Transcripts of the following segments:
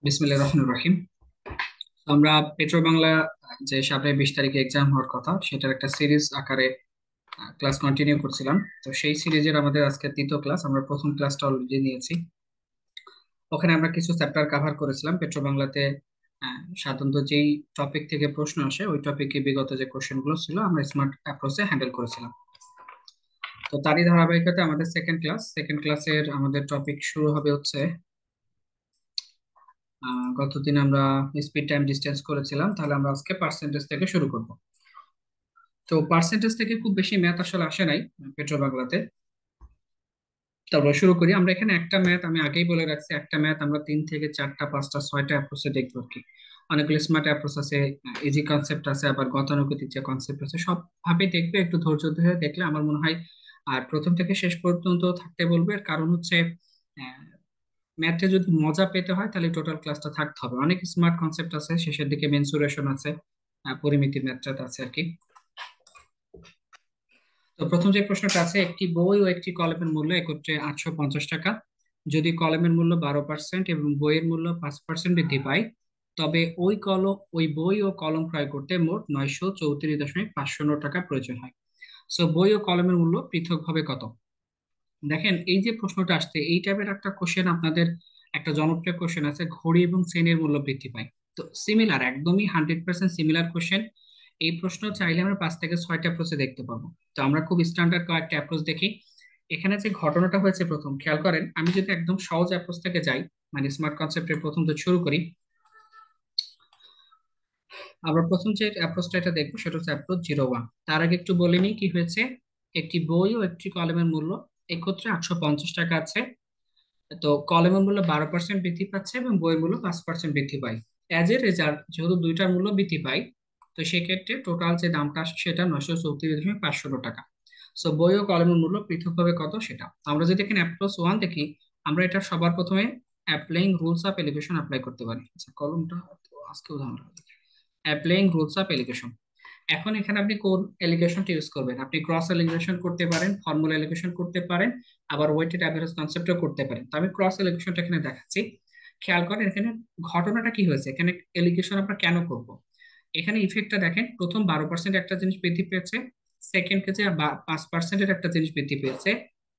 বিসমিল্লাহির রহমানির রহিম। আমরা পেট্রো বাংলা যে সামনে 20 তারিখে এক্সাম হওয়ার কথা সেটার একটা সিরিজ আকারে ক্লাস কন্টিনিউ করছিলাম। তো সেই সিরিজের আমাদের আজকে তৃতীয় ক্লাস। আমরা প্রথম ক্লাসটা অলরেডি নিয়েছি। ওখানে আমরা কিছু চ্যাপ্টার কভার করেছিলাম পেট্রো বাংলাতে। সাধারণত যেই টপিক থেকে প্রশ্ন আসে ওই টপিকে বিগত যে কোশ্চেন গুলো ছিল আমরা স্মার্ট অ্যাপ্রোচে হ্যান্ডেল করেছিলাম। তো তারই ধারাবাহিকতা আমাদের সেকেন্ড ক্লাসের আমাদের টপিক শুরু হবে হচ্ছে গতদিন আমরা স্পিড টাইম ডিস্টেন্স করেছিলাম, তাহলে আমরা আজকে পার্সেন্টেজ থেকে শুরু করব। তো পার্সেন্টেজ থেকে খুব বেশি ম্যাথ আসলে আসে নাই পেট্রো বাংলাতে। তারপর শুরু করি। আমরা এখানে একটা ম্যাথ আমি আগেই বলে রাখছি, একটা ম্যাথ আমরা 3 থেকে 4টা 5টা 6টা অ্যাপ্রোচে দেখবো আর কি। অনেকগুলো স্মার্ট অ্যাপ্রোচ আছে, ইজি কনসেপ্ট আছে, আবার গতানুগতিক যে কনসেপ্ট আছে, সব ভাবে দেখবে, একটু ধৈর্য ধরে দেখলে আমার মনে হয়। আর প্রথম থেকে শেষ পর্যন্ত থাকতে বলবে, এর কারণ হচ্ছে ম্যাথে যদি মজা পেতে হয় তাহলে টোটাল ক্লাসটা থাকতে হবে। অনেক স্মার্ট কনসেপ্ট আছে, শেষের দিকে মেনসুরেশন আছে, পরিমিতি ম্যাথটা আছে আর কি। তো প্রথম যে প্রশ্নটা আছে, একটি বই ও একটি কলমের মূল্য একত্রে 850 টাকা। যদি কলমের মূল্য 12% এবং বইয়ের মূল্য 5% বৃদ্ধি পায়, তবে ওই বই ও কলম ক্রয় করতে মোট 934.550 টাকা প্রয়োজন হয়। সো বই ও কলমের মূল্য পৃথকভাবে কত? দেখেন, এই যে প্রশ্নটা আসছে এই টাইপের একটা কোশ্চেন আপনাদের, একটা জনপ্রিয় কোশ্চেন আছে, ঘড়ি এবং চেনের মূল্য বৃদ্ধি পায়। তো সিমিলার, একদমই 100% সিমিলার কোশ্চেন। এই প্রশ্ন চাইলে আমরা 5 থেকে 6টা অ্যাপ্রোচে দেখতে পাবো। তো আমরা খুব স্ট্যান্ডার্ড কয়েকটা অ্যাপ্রোচ দেখি। এখানে যে ঘটনাটা হয়েছে, প্রথম খেয়াল করেন, আমি যদি একদম সহজ অ্যাপ্রোচ থেকে যাই, মানে স্মার্ট কনসেপ্টের প্রথম তো শুরু করি। আমরা প্রথম যে অ্যাপ্রোচটা এটা দেখবো সেটা হচ্ছে অ্যাপ্রোচ 01। তার আগে একটু বলে নিই কি হয়েছে। একটি বই ও একটি কলমের মূল্য একত্রে 850 টাকা আছে। তো কলমের মূল্য 12% বৃদ্ধি পাচ্ছে এবং বইয়ের মূল্য 5% বৃদ্ধি পায়। অ্যাজ এ রেজাল্ট, যেহেতু দুইটার মূল্য বৃদ্ধি পায়, তো সেক্ষেত্রে টোটাল যে দামটা আসে সেটা 934.5 টাকা। সো বই ও কলমের মূল্য পৃথকভাবে কত সেটা আমরা যদি এখানে অ্যাপ্রোচ 1 দেখি, আমরা এটা সবার প্রথমে applying rules of allegation apply করতে পারি। আচ্ছা, কলমটা তো আজকে উদাহরণ অ্যাপ্লাইং রুলস অফ এলিগেশন। এখন এখানে আপনি কোন এলিগেশনটা ইউজ করবেন? আপনি ক্রস এলিগেশন করতে পারেন, ফর্মুলা এলিগেশন করতে পারেন, আবার ওয়েটেড অ্যাভারেজ কনসেপ্টও করতে পারেন। তো আমি ক্রস এলিগেশনটা এখানে দেখাচ্ছি। খেয়াল করেন এখানে ঘটনাটা কি হয়েছে, এখানে এলিগেশন আমরা কেন করব। এখানে ইফেক্টটা দেখেন, প্রথম 12% একটা জিনিস বৃদ্ধি পেয়েছে, সেকেন্ড কেজে 5%-এর একটা জিনিস বৃদ্ধি পেয়েছে।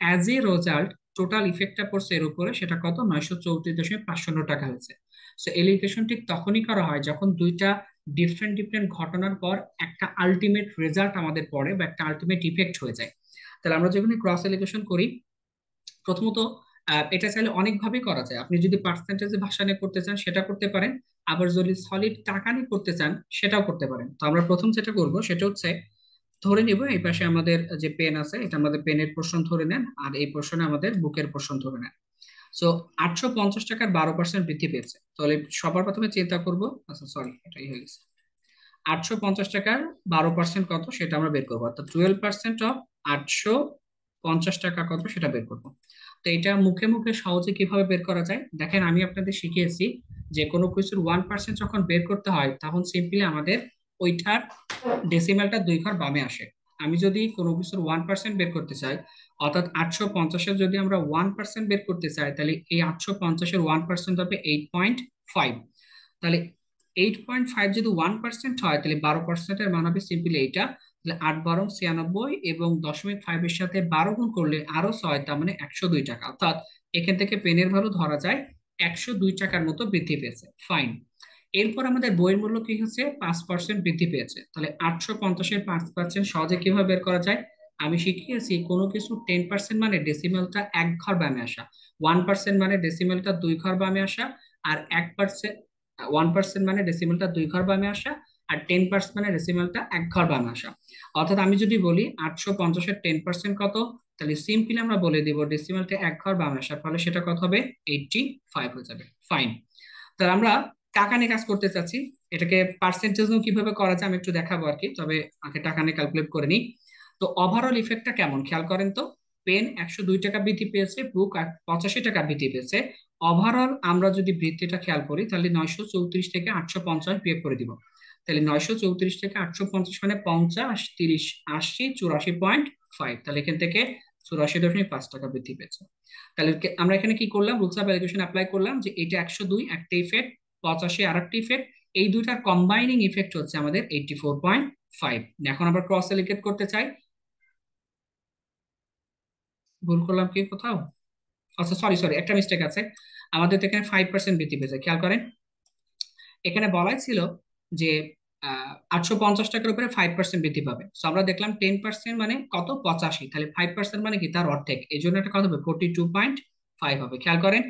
অ্যাজ এ রেজাল্ট টোটাল ইফেক্টটা পড়ছে এর উপরে, সেটা কত? 934.550 টাকা হয়েছে। সো এলিগেশন ঠিক তখনই করা হয় যখন দুইটা ডিফারেন্ট ডিফারেন্ট ঘটনার পর একটা আলটিমেট রেজাল্ট আমাদের পড়ে বা একটা আলটিমেট ইফেক্ট হয়ে যায়। তাহলে আমরা যখন ক্রস এলিগেশন করি, প্রথমত এটা চাইলে অনেকভাবে করা যায়। আপনি যদি পার্সেন্টেজে ভাষা নিয়ে করতে চান সেটা করতে পারেন, আবার যদি সলিড টাকা নিয়ে করতে চান সেটাও করতে পারেন। তো আমরা প্রথম যেটা করব সেটা হচ্ছে, ধরে নিব এই পাশে আমাদের যে পেন আছে, এটা আমাদের পেনের পোর্শন ধরে নেন, আর এই পোর্শনে আমাদের বুকের পোর্শন ধরে নেন। সো 850 টাকার 12% বৃদ্ধি পেয়েছে, তাহলে সবার প্রথমে চিন্তা করব। আচ্ছা সরি, এটাই হয়ে গেছে। 850 টাকার 12% কত সেটা আমরা বের করবো, অর্থাৎ 12% অফ 850 টাকা কত সেটা বের করবো। তো এটা মুখে মুখে সহজে কিভাবে বের করা যায় দেখেন, আমি আপনাদের শিখিয়েছি যে কোনো কিছুর 1% যখন বের করতে হয় তখন সিম্পলি আমাদের ওইটার ডেসিমালটা 2 ঘর বামে আসে। আমি যদি কোনো কিছুর 1% বের করতে চাই, অর্থাৎ 850-এর যদি আমরা 1% বের করতে চাই, তাহলে এই 850-এর 1% হবে 8.5। তাহলে 8.5 যদি 1% হয়, তাহলে 12%-এর মান হবে সিম্পলি এইটা। তাহলে 8 12 96, এবং 0.5-এর সাথে 12 গুণ করলে আরো 6, তার মানে 102 টাকা। অর্থাৎ এখান থেকে পেনের ভ্যালু ধরা যায় 102 টাকার মতো বৃদ্ধি পেয়েছে। ফাইন। এরপর আমাদের বইয়ের মূল্য কি হচ্ছে? 5% বৃদ্ধি পেয়েছে। তাহলে 850-এর 5% সহজে কিভাবে বের করা যায়? আমি শিখিয়েছি কোনো কিছু 10% মানে ডেসিমালটা 1 ঘর বামে আসা, 1% মানে ডেসিমালটা 2 ঘর বামে আসা, আর 1%, 1% মানে ডেসিমালটা 2 ঘর বামে আসা, আর 10% মানে ডেসিমালটা 1 ঘর বামে আসা। অর্থাৎ আমি যদি বলি 850-এর 10% কত, তাহলে সিম্পলি আমরা বলে দিব ডেসিমালটা 1 ঘর বামে আসার ফলে সেটা কত হবে? 85 হয়ে যাবে। ফাইন। তাহলে আমরা টাকা নিয়ে কাজ করতে চাচ্ছি, এটাকে পার্সেন্টেজ কিভাবে করা যায় আমি একটু দেখাবো আর কি, তবে আগে টাকা নিয়ে ক্যালকুলেট করে নিই। তো ওভারঅল ইফেক্টটা কেমন খেয়াল করেন তো। পেন 102 টাকা বৃদ্ধি পেয়েছে, বুক 85 টাকা বৃদ্ধি পেয়েছে। ওভারঅল আমরা যদি বৃদ্ধিটা খেয়াল করি, তাহলে 934 থেকে 850 বিয়োগ করে দিব। তাহলে 934 থেকে 850 মানে 50, 30, 80, 84.5। তাহলে এখান থেকে 84.5 টাকা বৃদ্ধি পেয়েছে। তাহলে আমরা এখানে কি করলাম, রুলস অফ ভ্যালিডেশন অ্যাপ্লাই করলাম যে এটা 102 একটা ইফেক্ট, 85 আর একটা ইফেক্ট, এই দুইটার কম্বাইনিং ইফেক্ট হচ্ছে আমাদের 84.5। এখন আমরা ক্রস এলিকেট করতে চাই, ভুল করলাম কি কোথাও? আচ্ছা সরি সরি, একটা মিস্টেক আছে, আমাদের তো এখানে 5% বৃদ্ধি পেয়েছে, খেয়াল করেন। এখানে বলাই ছিল যে 850 টাকার উপরে 5% বৃদ্ধি পাবে, তো আমরা দেখলাম 10% মানে কত, 85, তাহলে 5% মানে কি তার অর্ধেক, এই জন্য এটা কত হবে, 42.5 হবে। খেয়াল করেন,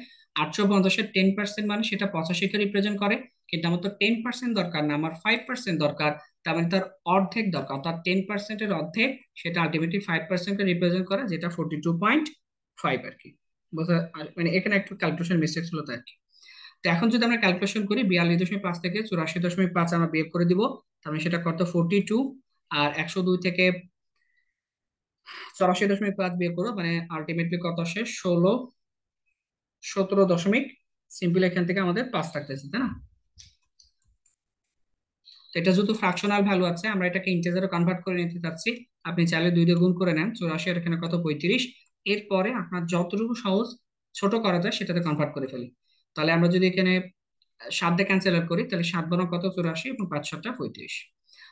850-এর 10% মানে সেটা 85-কে রিপ্রেজেন্ট করে, কিন্তু আমার তো 10% দরকার না, আমার 5% দরকার, তার মানে তার অর্ধেক দরকার, অর্থাৎ 10%-এর অর্ধেক, সেটা আলটিমেটলি 5%-কে রিপ্রেজেন্ট করে, যেটা 42.5 আর কি। বোঝা, মানে এখানে একটু ক্যালকুলেশন মিস্টেক ছিল তাই আর কি। তো এখন যদি আমরা ক্যালকুলেশন করি, 42.5 থেকে 84.5 আমরা বিয়োগ করে দিব, তাহলে সেটা কত, 42। আর 102 থেকে 84.5 বিয়োগ করবো, মানে আলটিমেটলি কত আসে, 17 দশমিক, সিম্পল এখান থেকে আমাদের 5 থাকতেছে, তাই না? তো এটা যেহেতু ফ্র্যাকশনাল ভ্যালু আছে, আমরা এটাকে ইন্টিজারে কনভার্ট করে নিতে চাচ্ছি। আপনি চাইলে 2 দিয়ে গুণ করে নেন, 84 আর এখানে কত, 35। এরপরে আপনার যতটুকু সহজ ছোট করা যায় সেটাতে কনভার্ট করে ফেলি। তাহলে আমরা যদি এখানে 7 দিয়ে ক্যান্সেল করি, তাহলে 7 বনাম কত, 84, এবং 5 7 35।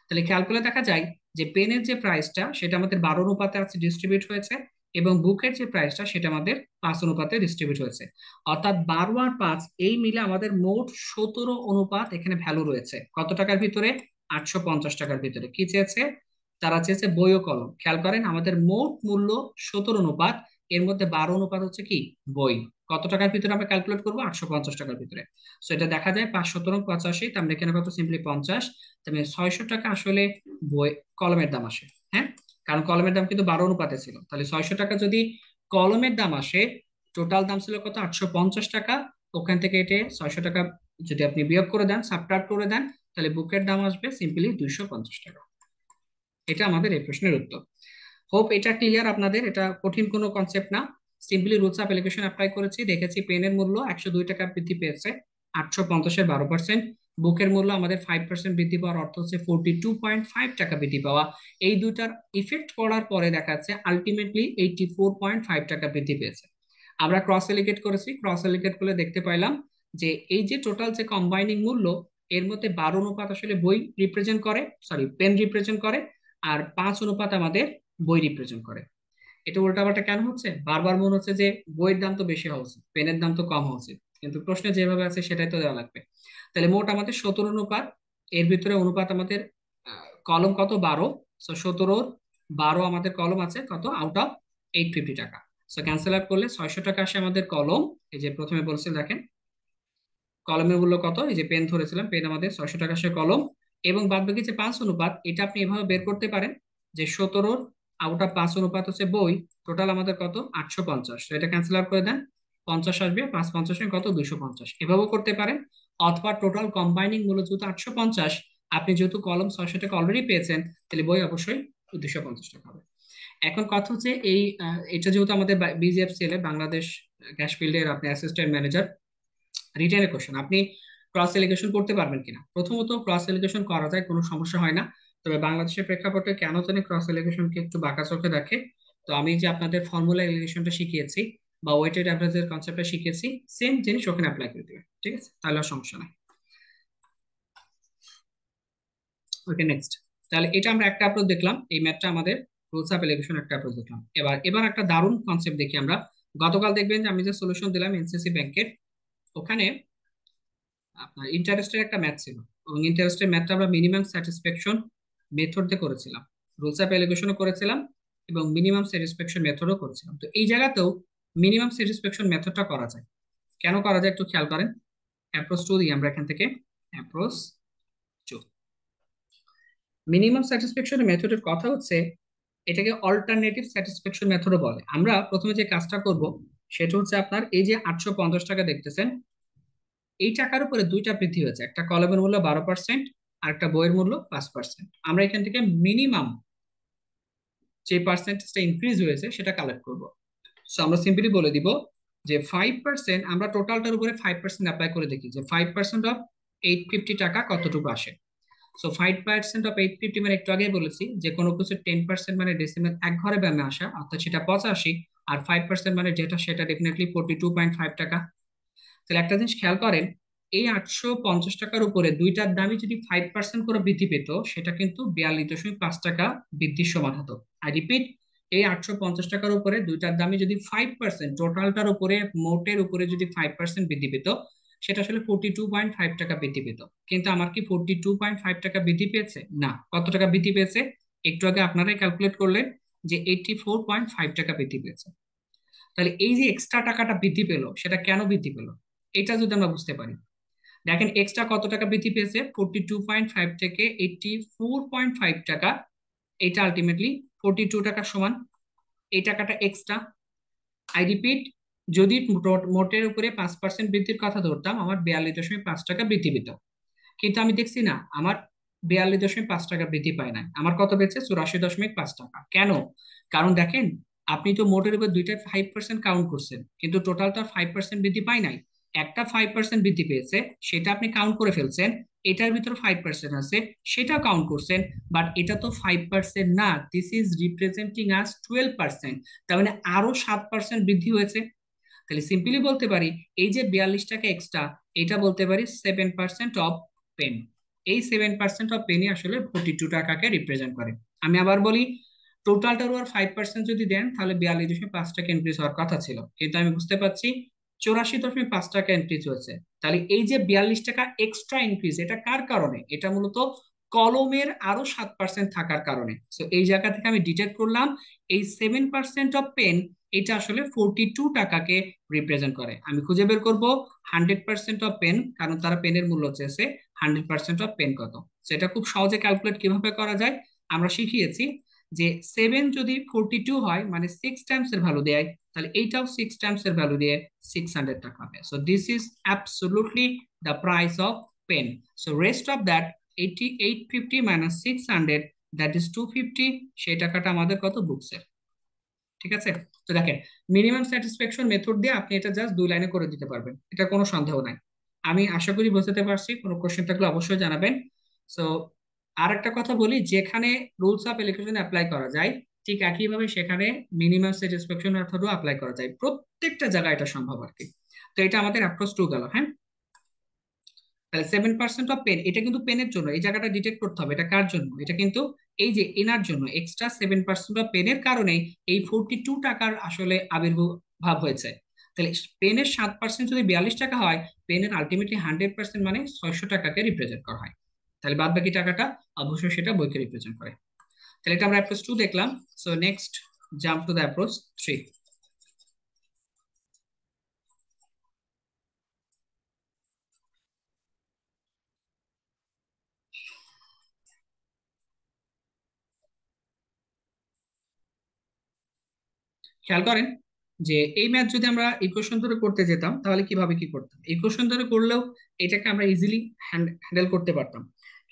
তাহলে খেয়াল করলে দেখা যায় যে পেনের যে প্রাইসটা সেটা আমাদের 12 অনুপাতে আছে, ডিস্ট্রিবিউট হয়েছে, এবং বুকের যে প্রাইসটা সেটা আমাদের 5 অনুপাতে ডিস্ট্রিবিউট হয়েছে। অর্থাৎ 12 আর 5 এই মিলে আমাদের মোট 17 অনুপাত এখানে ভ্যালু রয়েছে, কত টাকার ভিতরে, 850 টাকার ভিতরে। কি চেয়েছে, তারা চেয়েছে বই ও কলম। খেয়াল করেন, আমাদের মোট মূল্য 17 অনুপাত, এর মধ্যে 12 অনুপাত হচ্ছে কি, বই। কত টাকার ভিতরে আমরা ক্যালকুলেট করবো, 850 টাকার ভিতরে। সো এটা দেখা যায় 5 17 85, তার মানে এখানে কত, সিম্পলি 50। তার মানে 600 টাকা আসলে বই, কলমের দাম আসে। হ্যাঁ, কারণ কলমের দাম কিন্তু 12 অনুপাতে ছিল, তাহলে 600 টাকা যদি কলমের দাম আসে, টোটাল দাম ছিল কত, 850 টাকা। ওখান থেকে এটে 600 টাকা যদি আপনি বিয়োগ করে দেন, সাবট্রাক্ট করে দেন, তাহলে বুকের দাম আসবে সিম্পলি 250 টাকা। এটা আমাদের এই প্রশ্নের উত্তর। হোপ এটা ক্লিয়ার আপনাদের, এটা কঠিন কোনো কনসেপ্ট না। Simply rules of allegation apply করেছি, দেখেছি পেনের মূল্য 102 টাকা বৃদ্ধি পেয়েছে, 850-এর 12%। বুকের মূল্য আমাদের 5% বৃদ্ধি পাওয়ার অর্থ হচ্ছে 42.5 টাকা বৃদ্ধি পাওয়া। এই দুইটার ইফেক্ট পড়ার পরে দেখা যাচ্ছে আলটিমেটলি 84.5 টাকা বৃদ্ধি পেয়েছে। আমরা ক্রস এলিগেট করেছি, ক্রস এলিগেট করলে দেখতে পাইলাম যে এই যে টোটাল যে কম্বাইনিং মূল্য, এর মধ্যে 12 অনুপাত আসলে বই রিপ্রেজেন্ট করে, সরি পেন রিপ্রেজেন্ট করে, আর 5 অনুপাত আমাদের বই রিপ্রেজেন্ট করে। এটা উল্টাপাল্টা কেন হচ্ছে, বারবার মনে হচ্ছে যে বইয়ের দাম তো বেশি হওয়া উচিত, পেনের দাম তো কম হওয়া উচিত, কিন্তু প্রশ্নে যেভাবে আছে সেটাই তো দেওয়া লাগবে। তাহলে মোট আমাদের 17 অনুপাত, এর ভিতরে অনুপাত আমাদের কলম কত, 12। সো 17-র 12 আমাদের কলম আছে কত, আউট অফ 850 টাকা। সো ক্যান্সেল আউট করলে 600 টাকা আসে আমাদের কলম। এই যে প্রথমে বলছে দেখেন, কলমের মূল্য কত, এই যে পেন ধরেছিলাম, পেন আমাদের 600 টাকা আসে কলম, এবং বাদ বাকি যে 5 অনুপাত, এটা আপনি এভাবে বের করতে পারেন যে 17-র আউট অফ 5 অনুপাত হচ্ছে বই, টোটাল আমাদের কত, 850। তো এটা ক্যান্সেল আউট করে দেন, 50 আসবে, 5 50 কত, 250, এভাবেও করতে পারেন। অথবা টোটাল কম্বাইনিং মূল্য যেহেতু 850, আপনি যেহেতু কলম 600 টাকা অলরেডি পেয়েছেন, তাহলে বই অবশ্যই 250 টাকা হবে। এখন কথা হচ্ছে এই এটা যেহেতু আমাদের বিজিএফসিএল এর, বাংলাদেশ গ্যাস ফিল্ডের আপনি অ্যাসিস্ট্যান্ট ম্যানেজার, রিটেনের কোশ্চেন, আপনি ক্রস এলিগেশন করতে পারবেন কিনা? প্রথমত ক্রস এলিগেশন করা যায়, কোনো সমস্যা হয় না। তবে বাংলাদেশের প্রেক্ষাপটে কেন জানি ক্রস এলিগেশনকে একটু বাঁকা চোখে দেখে। তো আমি যে আপনাদের ফর্মুলা এলিগেশনটা শিখিয়েছি বা ওয়েটেড অ্যাভারেজের কনসেপ্টটা শিখিয়েছি, সেম জিনিস ওখানে অ্যাপ্লাই করে দেবে, ঠিক আছে? তাহলে আর সমস্যা নাই। ওকে, নেক্সট। তাহলে এটা আমরা একটা অ্যাপ্রোচ দেখলাম, এই ম্যাথটা আমাদের রুলস অফ এলিগেশন একটা অ্যাপ্রোচ দেখলাম। এবার এবার একটা দারুণ কনসেপ্ট দেখি আমরা। গতকাল দেখবেন যে আমি যে সলিউশন দিলাম এনসিসি ব্যাংকের, ওখানে আপনার ইন্টারেস্টের একটা ম্যাথ ছিল, এবং ইন্টারেস্টের ম্যাথটা আমরা মিনিমাম স্যাটিসফ্যাকশন মেথড দিয়ে করেছিলাম, রুলস অফ এলিগেশনও করেছিলাম, এবং মিনিমাম স্যাটিসফ্যাকশন মেথডও করেছিলাম। তো এই জায়গাতেও মিনিমাম স্যাটিসফ্যাকশন মেথডটা করা যায়। কেন করা যায় একটু খেয়াল করেন। অ্যাপ্রোচ টু দিই আমরা এখান থেকে, অ্যাপ্রোচ টু। মিনিমাম স্যাটিসফ্যাকশন মেথডের কথা হচ্ছে, এটাকে অল্টারনেটিভ স্যাটিসফ্যাকশন মেথডও বলে। আমরা প্রথমে যে কাজটা করব সেটা হচ্ছে, আপনার এই যে 850 টাকা দেখতেছেন, এই টাকার উপরে দুইটা বৃদ্ধি হয়েছে, একটা কলমের মূল্য 12% আর একটা বইয়ের মূল্য 5%। আমরা এখান থেকে মিনিমাম যে পার্সেন্টেজটা ইনক্রিজ হয়েছে সেটা কালেক্ট করব। সো আমরা সিম্পলি বলে দিব যে 5%, আমরা টোটালটার উপরে 5% অ্যাপ্লাই করে দেখি যে 5% অফ 850 টাকা কতটুকু আসে। সো 5% অফ 850 মানে একটু আগে বলেছি যে কোনো কিছু 10% মানে ডেসিমেল এক ঘরে ব্যামে আসা, অর্থাৎ সেটা 85, আর 5% মানে যেটা সেটা ডেফিনেটলি 42.5 টাকা। তাহলে একটা জিনিস খেয়াল করেন, এই 850 টাকার উপরে দুইটার দামই যদি 5% করে বৃদ্ধি পেত, সেটা কিন্তু 42.5 টাকা বৃদ্ধির সমান হতো। আই রিপিট, এই 850 টাকার উপরে দুইটার দামই যদি 5%, টোটালটার উপরে মোটের উপরে যদি 5% বৃদ্ধি পেত, সেটা আসলে 42.5 টাকা বৃদ্ধি পেত। কিন্তু আমার কি 42.5 টাকা বৃদ্ধি পেয়েছে? না। কত টাকা বৃদ্ধি পেয়েছে? একটু আগে আপনারাই ক্যালকুলেট করলেন যে 84.5 টাকা বৃদ্ধি পেয়েছে। তাহলে এই যে এক্সট্রা টাকাটা বৃদ্ধি পেলো, সেটা কেন বৃদ্ধি পেলো, এটা যদি আমরা বুঝতে পারি। দেখেন এক্সট্রা কত টাকা বৃদ্ধি পেয়েছে, 42.5 থেকে 84.5 টাকা। এটা আলটিমেটলি 42 টাকার সমান। এই টাকাটা এক্সট্রা। আই রিপিট, যদি মোটের উপরে 5% বৃদ্ধির কথা ধরতাম, আমার 42.5 টাকা বৃদ্ধি পেত। কিন্তু আমি দেখছি না, আমার 42.5 টাকা বৃদ্ধি পায় না, আমার কত পেয়েছে? 84.5 টাকা। কেন? কারণ দেখেন, আপনি তো মোটের উপর দুইটা 5% কাউন্ট করছেন, কিন্তু টোটাল তো আর 5% বৃদ্ধি পায় নাই। একটা 5% বৃদ্ধি পেয়েছে, সেটা আপনি কাউন্ট করে ফেলছেন। এটার ভিতর 5% আছে, সেটাও কাউন্ট করছেন। বাট এটা তো 5% না, দিস ইজ রিপ্রেজেন্টিং আস 12%। তার মানে আরো 7% বৃদ্ধি হয়েছে। তাহলে সিম্পলি বলতে পারি, এই যে 42 টাকা এক্সট্রা, এটা বলতে পারি 7% অফ পেন। এই 7% অফ পেনই আসলে 42 টাকাকে রিপ্রেজেন্ট করে। আমি আবার বলি, টোটালটার ওর 5% যদি দেন, তাহলে 42.5 টাকা ইনক্রিজ হওয়ার কথা ছিল, কিন্তু আমি বুঝতে পারছি 84.5 টাকা ইনক্রিজ হয়েছে। তাহলে এই যে 42 টাকা এক্সট্রা ইনক্রিজ, এটা কার কারণে? এটা মূলত কলমের আরো 7% থাকার কারণে। তো এই জায়গা থেকে আমি ডিটেক্ট করলাম এই 7% অফ পেন, এটা আসলে 42 টাকাকে রিপ্রেজেন্ট করে। আমি খুঁজে বের করব 100% অফ পেন, কারণ তারা পেনের মূল্য চেয়েছে। 100% অফ পেন কত, সেটা খুব সহজে ক্যালকুলেট কিভাবে করা যায় আমরা শিখিয়েছি। যে 7 যদি 42 হয়, মানে 6 টাইমস এর ভ্যালু দেয়, তাহলে এইটাও 6 টাইমস এর ভ্যালু দিয়ে 600 টাকা হবে। So this is absolutely the price of pen. So rest of that 850 minus 600, that is 250। সেই টাকাটা আমাদের কত? বুকসের। ঠিক আছে? তো দেখেন, মিনিমাম স্যাটিসফ্যাকশন মেথড দিয়ে আপনি এটা জাস্ট 2 লাইনে করে দিতে পারবেন, এটা কোনো সন্দেহ নাই। আমি আশা করি বোঝাতে পারছি। কোনো কোশ্চেন থাকলে অবশ্যই জানাবেন। সো আর একটা কথা বলি, যেখানে রুলস অফ এলোকেশন অ্যাপ্লাই করা যায়, ঠিক একইভাবে সেখানে মিনিমাম স্যাটিসফ্যাকশন মেথডও অ্যাপ্লাই করা যায়। প্রত্যেকটা জায়গায় এটা সম্ভব আর কি। তো এটা আমাদের অ্যাপ্রোচ টু গেল। হ্যাঁ, তাহলে 7% অফ পেন, এটা কিন্তু পেনের জন্য, এই জায়গাটা ডিটেক্ট করতে হবে এটা কার জন্য। এটা কিন্তু এই যে এনার জন্য, এক্সট্রা 7% অফ পেনের কারণে এই 42 টাকার আসলে আবির্ভাব হয়েছে। তাহলে পেনের 7% যদি 42 টাকা হয়, পেনের আলটিমেটলি 100% মানে 600 টাকাকে রিপ্রেজেন্ট করা হয়। তাহলে বাদ বাকি টাকাটা অবশ্যই সেটা বইকে রিপ্রেজেন্ট করে। তাহলে এটা আমরা অ্যাপ্রোচ 2 দেখলাম। So next jump to the approach 3। খেয়াল করেন যে এই ম্যাথ যদি আমরা ইকুয়েশন ধরে করতে যেতাম, তাহলে কিভাবে কি করতাম? ইকুয়েশন ধরে করলেও এটাকে আমরা ইজিলি হ্যান্ডেল করতে পারতাম।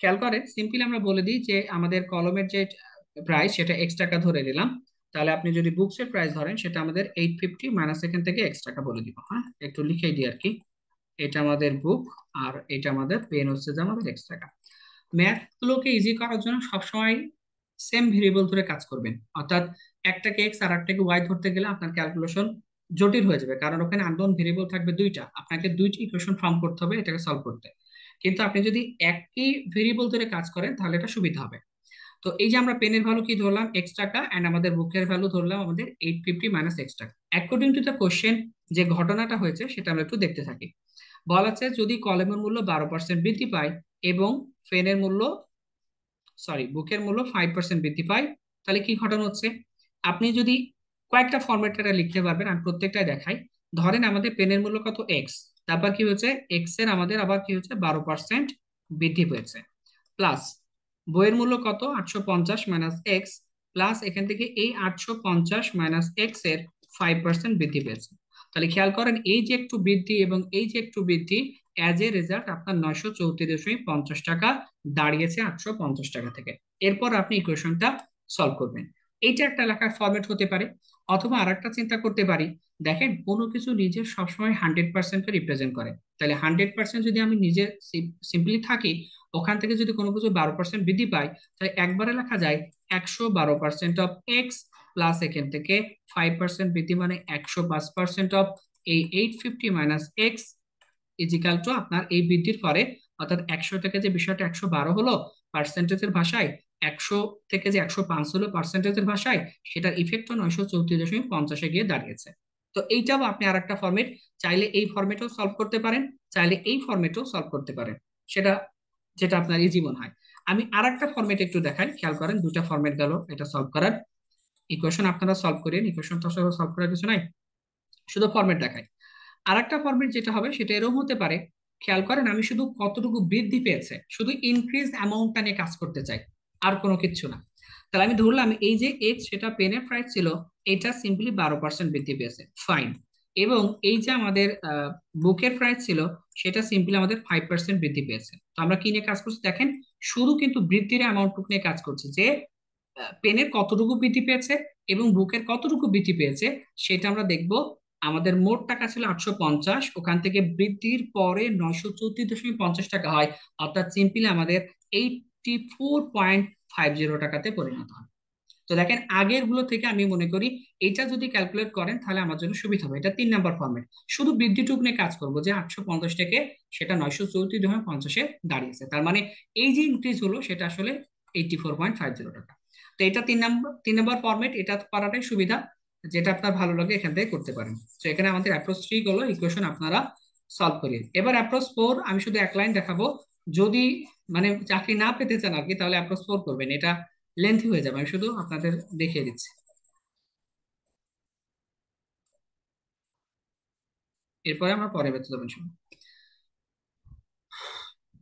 খেয়াল করেন, সিম্পলি আমরা বলে দিই যে আমাদের কলমের যে প্রাইস, সেটা এক্স টাকা ধরে নিলাম। তাহলে আপনি যদি বুকস এর প্রাইস ধরেন, সেটা আমাদের 850 মাইনাস এখান থেকে এক্স টাকা বলে দিব। হ্যাঁ, একটু লিখে দিই আর কি। এটা আমাদের বুক, আর এটা আমাদের পেন হচ্ছে যে আমাদের এক্স টাকা। ম্যাথ গুলোকে ইজি করার জন্য সবসময় সেম ভেরিয়েবল ধরে কাজ করবেন। অর্থাৎ একটাকে এক্স আর একটাকে ওয়াই ধরতে গেলে আপনার ক্যালকুলেশন জটিল হয়ে যাবে, কারণ ওখানে আননোন ভেরিয়েবল থাকবে দুইটা, আপনাকে দুইটি ইকুয়েশন ফর্ম করতে হবে এটাকে সলভ করতে। কিন্তু আপনি যদি একই ভেরিয়েবল ধরে কাজ করেন, তাহলে এটা সুবিধা হবে। তো এই যে আমরা পেনের ভ্যালু কি ধরলাম? এক্স টাকা, এন্ড আমাদের বুকের ভ্যালু ধরলাম আমাদের 850 মাইনাস এক্স টাকা। অ্যাকর্ডিং টু দ্য কোশ্চেন, যে ঘটনাটা হয়েছে সেটা আমরা একটু দেখতে থাকি। বলা আছে যদি কলমের মূল্য 12% বৃদ্ধি পায় এবং পেনের মূল্য, সরি, বুকের মূল্য 5% বৃদ্ধি পায়, তাহলে কি ঘটনা হচ্ছে? আপনি যদি কয়েকটা ফরম্যাটে লিখতে পারবেন, আমি প্রত্যেকটাই দেখাই। ধরেন আমাদের পেনের মূল্য কত? এক্স। তারপর কি হচ্ছে? এক্স এর আমাদের আবার কি হচ্ছে? 12% বৃদ্ধি পেয়েছে। প্লাস বইয়ের মূল্য কত? 850 মাইনাস এক্স, প্লাস এখান থেকে এই 850 মাইনাস এক্স এর 5% বৃদ্ধি পেয়েছে। তাহলে খেয়াল করেন, এই যে একটু বৃদ্ধি এবং এই যে একটু বৃদ্ধি, অ্যাজ এ রেজাল্ট আপনার 934.50 টাকা দাঁড়িয়েছে 850 টাকা থেকে। এরপর আপনি ইকুয়েশনটা সলভ করবেন। এইটা একটা লেখার ফরম্যাট হতে পারে। অথবা আর একটা চিন্তা করতে পারি, দেখেন কোনো কিছু নিজের সবসময় 100% রিপ্রেজেন্ট করে। তাহলে 100% যদি আমি নিজে সিম্পলি থাকি, ওখান থেকে যদি কোনো কিছু 12% বৃদ্ধি পায়, তাহলে একবারে লেখা যায় 112% অফ এক্স প্লাস এখান থেকে 5% বৃদ্ধি মানে 105% অফ এই 850 মাইনাস এক্স ইজিক্যাল টু আপনার এই বৃদ্ধির পরে, অর্থাৎ 100 থেকে যে বিষয়টা 112 হলো পার্সেন্টেজের ভাষায়, 100 থেকে যে 105 হলো পার্সেন্টেজের ভাষায়, সেটার ইফেক্ট 934.50 গিয়ে দাঁড়িয়েছে। তো এইটাও আপনি আরেকটা ফরম্যাট, চাইলে এই ফরম্যাটেও সলভ করতে পারেন, চাইলে এই ফরম্যাটেও সলভ করতে পারেন, সেটা যেটা আপনার ইজি মনে হয়। আমি আরেকটা ফরম্যাট একটু দেখাই, খেয়াল করেন, দুটা ফরম্যাট গেল এটা সলভ করার। ইকুয়েশন আপনারা সলভ করেন, ইকুয়েশন তো আসলে সলভ করার কিছু নাই, শুধু ফরম্যাট দেখাই। আরেকটা ফরম্যাট যেটা হবে সেটা এরকম হতে পারে, খেয়াল করেন, আমি শুধু কতটুকু বৃদ্ধি পেয়েছে, শুধু ইনক্রিজ অ্যামাউন্টটা নিয়ে কাজ করতে চাই, আর কোনো কিছু না। তাহলে আমি ধরলাম এই যে এক্স, সেটা পেনের প্রাইস ছিল, এটা সিম্পলি 12% বৃদ্ধি পেয়েছে, ফাইন। এবং এই যে আমাদের বুকের প্রাইস ছিল, সেটা সিম্পলি আমাদের 5% বৃদ্ধি পেয়েছে। তো আমরা কি নিয়ে কাজ করছি দেখেন, শুধু কিন্তু বৃদ্ধির অ্যামাউন্টটুকু নিয়ে কাজ করছি, যে পেনের কতটুকু বৃদ্ধি পেয়েছে এবং বুকের কতটুকু বৃদ্ধি পেয়েছে সেটা আমরা দেখব। আমাদের মোট টাকা ছিল 850, ওখান থেকে বৃদ্ধির পরে 934.50 টাকা হয়, অর্থাৎ সিম্পলি আমাদের 84.50 টাকাতে পরিণত হয়। তো দেখেন, আগের গুলো থেকে আমি মনে করি এটা যদি ক্যালকুলেট করেন তাহলে আমার জন্য সুবিধা হবে। এটা 3 নাম্বার ফর্মেট, শুধু বৃদ্ধিটুক নিয়ে কাজ করবো, যে 850 থেকে সেটা 934.50 দাঁড়িয়েছে, তার মানে এই যে ইনক্রিজ হলো সেটা আসলে 84.50 টাকা। তো এটা 3 নাম্বার ফর্মেট, এটা করাটাই সুবিধা, যেটা আপনার ভালো লাগে এখান থেকে করতে পারেন। তো এখানে আমাদের অ্যাপ্রোচ 3 গুলো ইকুয়েশন আপনারা সলভ করিয়ে, এবার অ্যাপ্রোচ 4 আমি শুধু এক লাইন দেখাবো। যদি মানে চাকরি না পেতে চান আর কি, তাহলে অ্যাপ্রোচ 4 করবেন, এটা লেন্থি হয়ে যাবে, আমি শুধু আপনাদের দেখিয়ে দিচ্ছি। এরপরে আমরা পরে বেঁচে যাবেন শুনুন।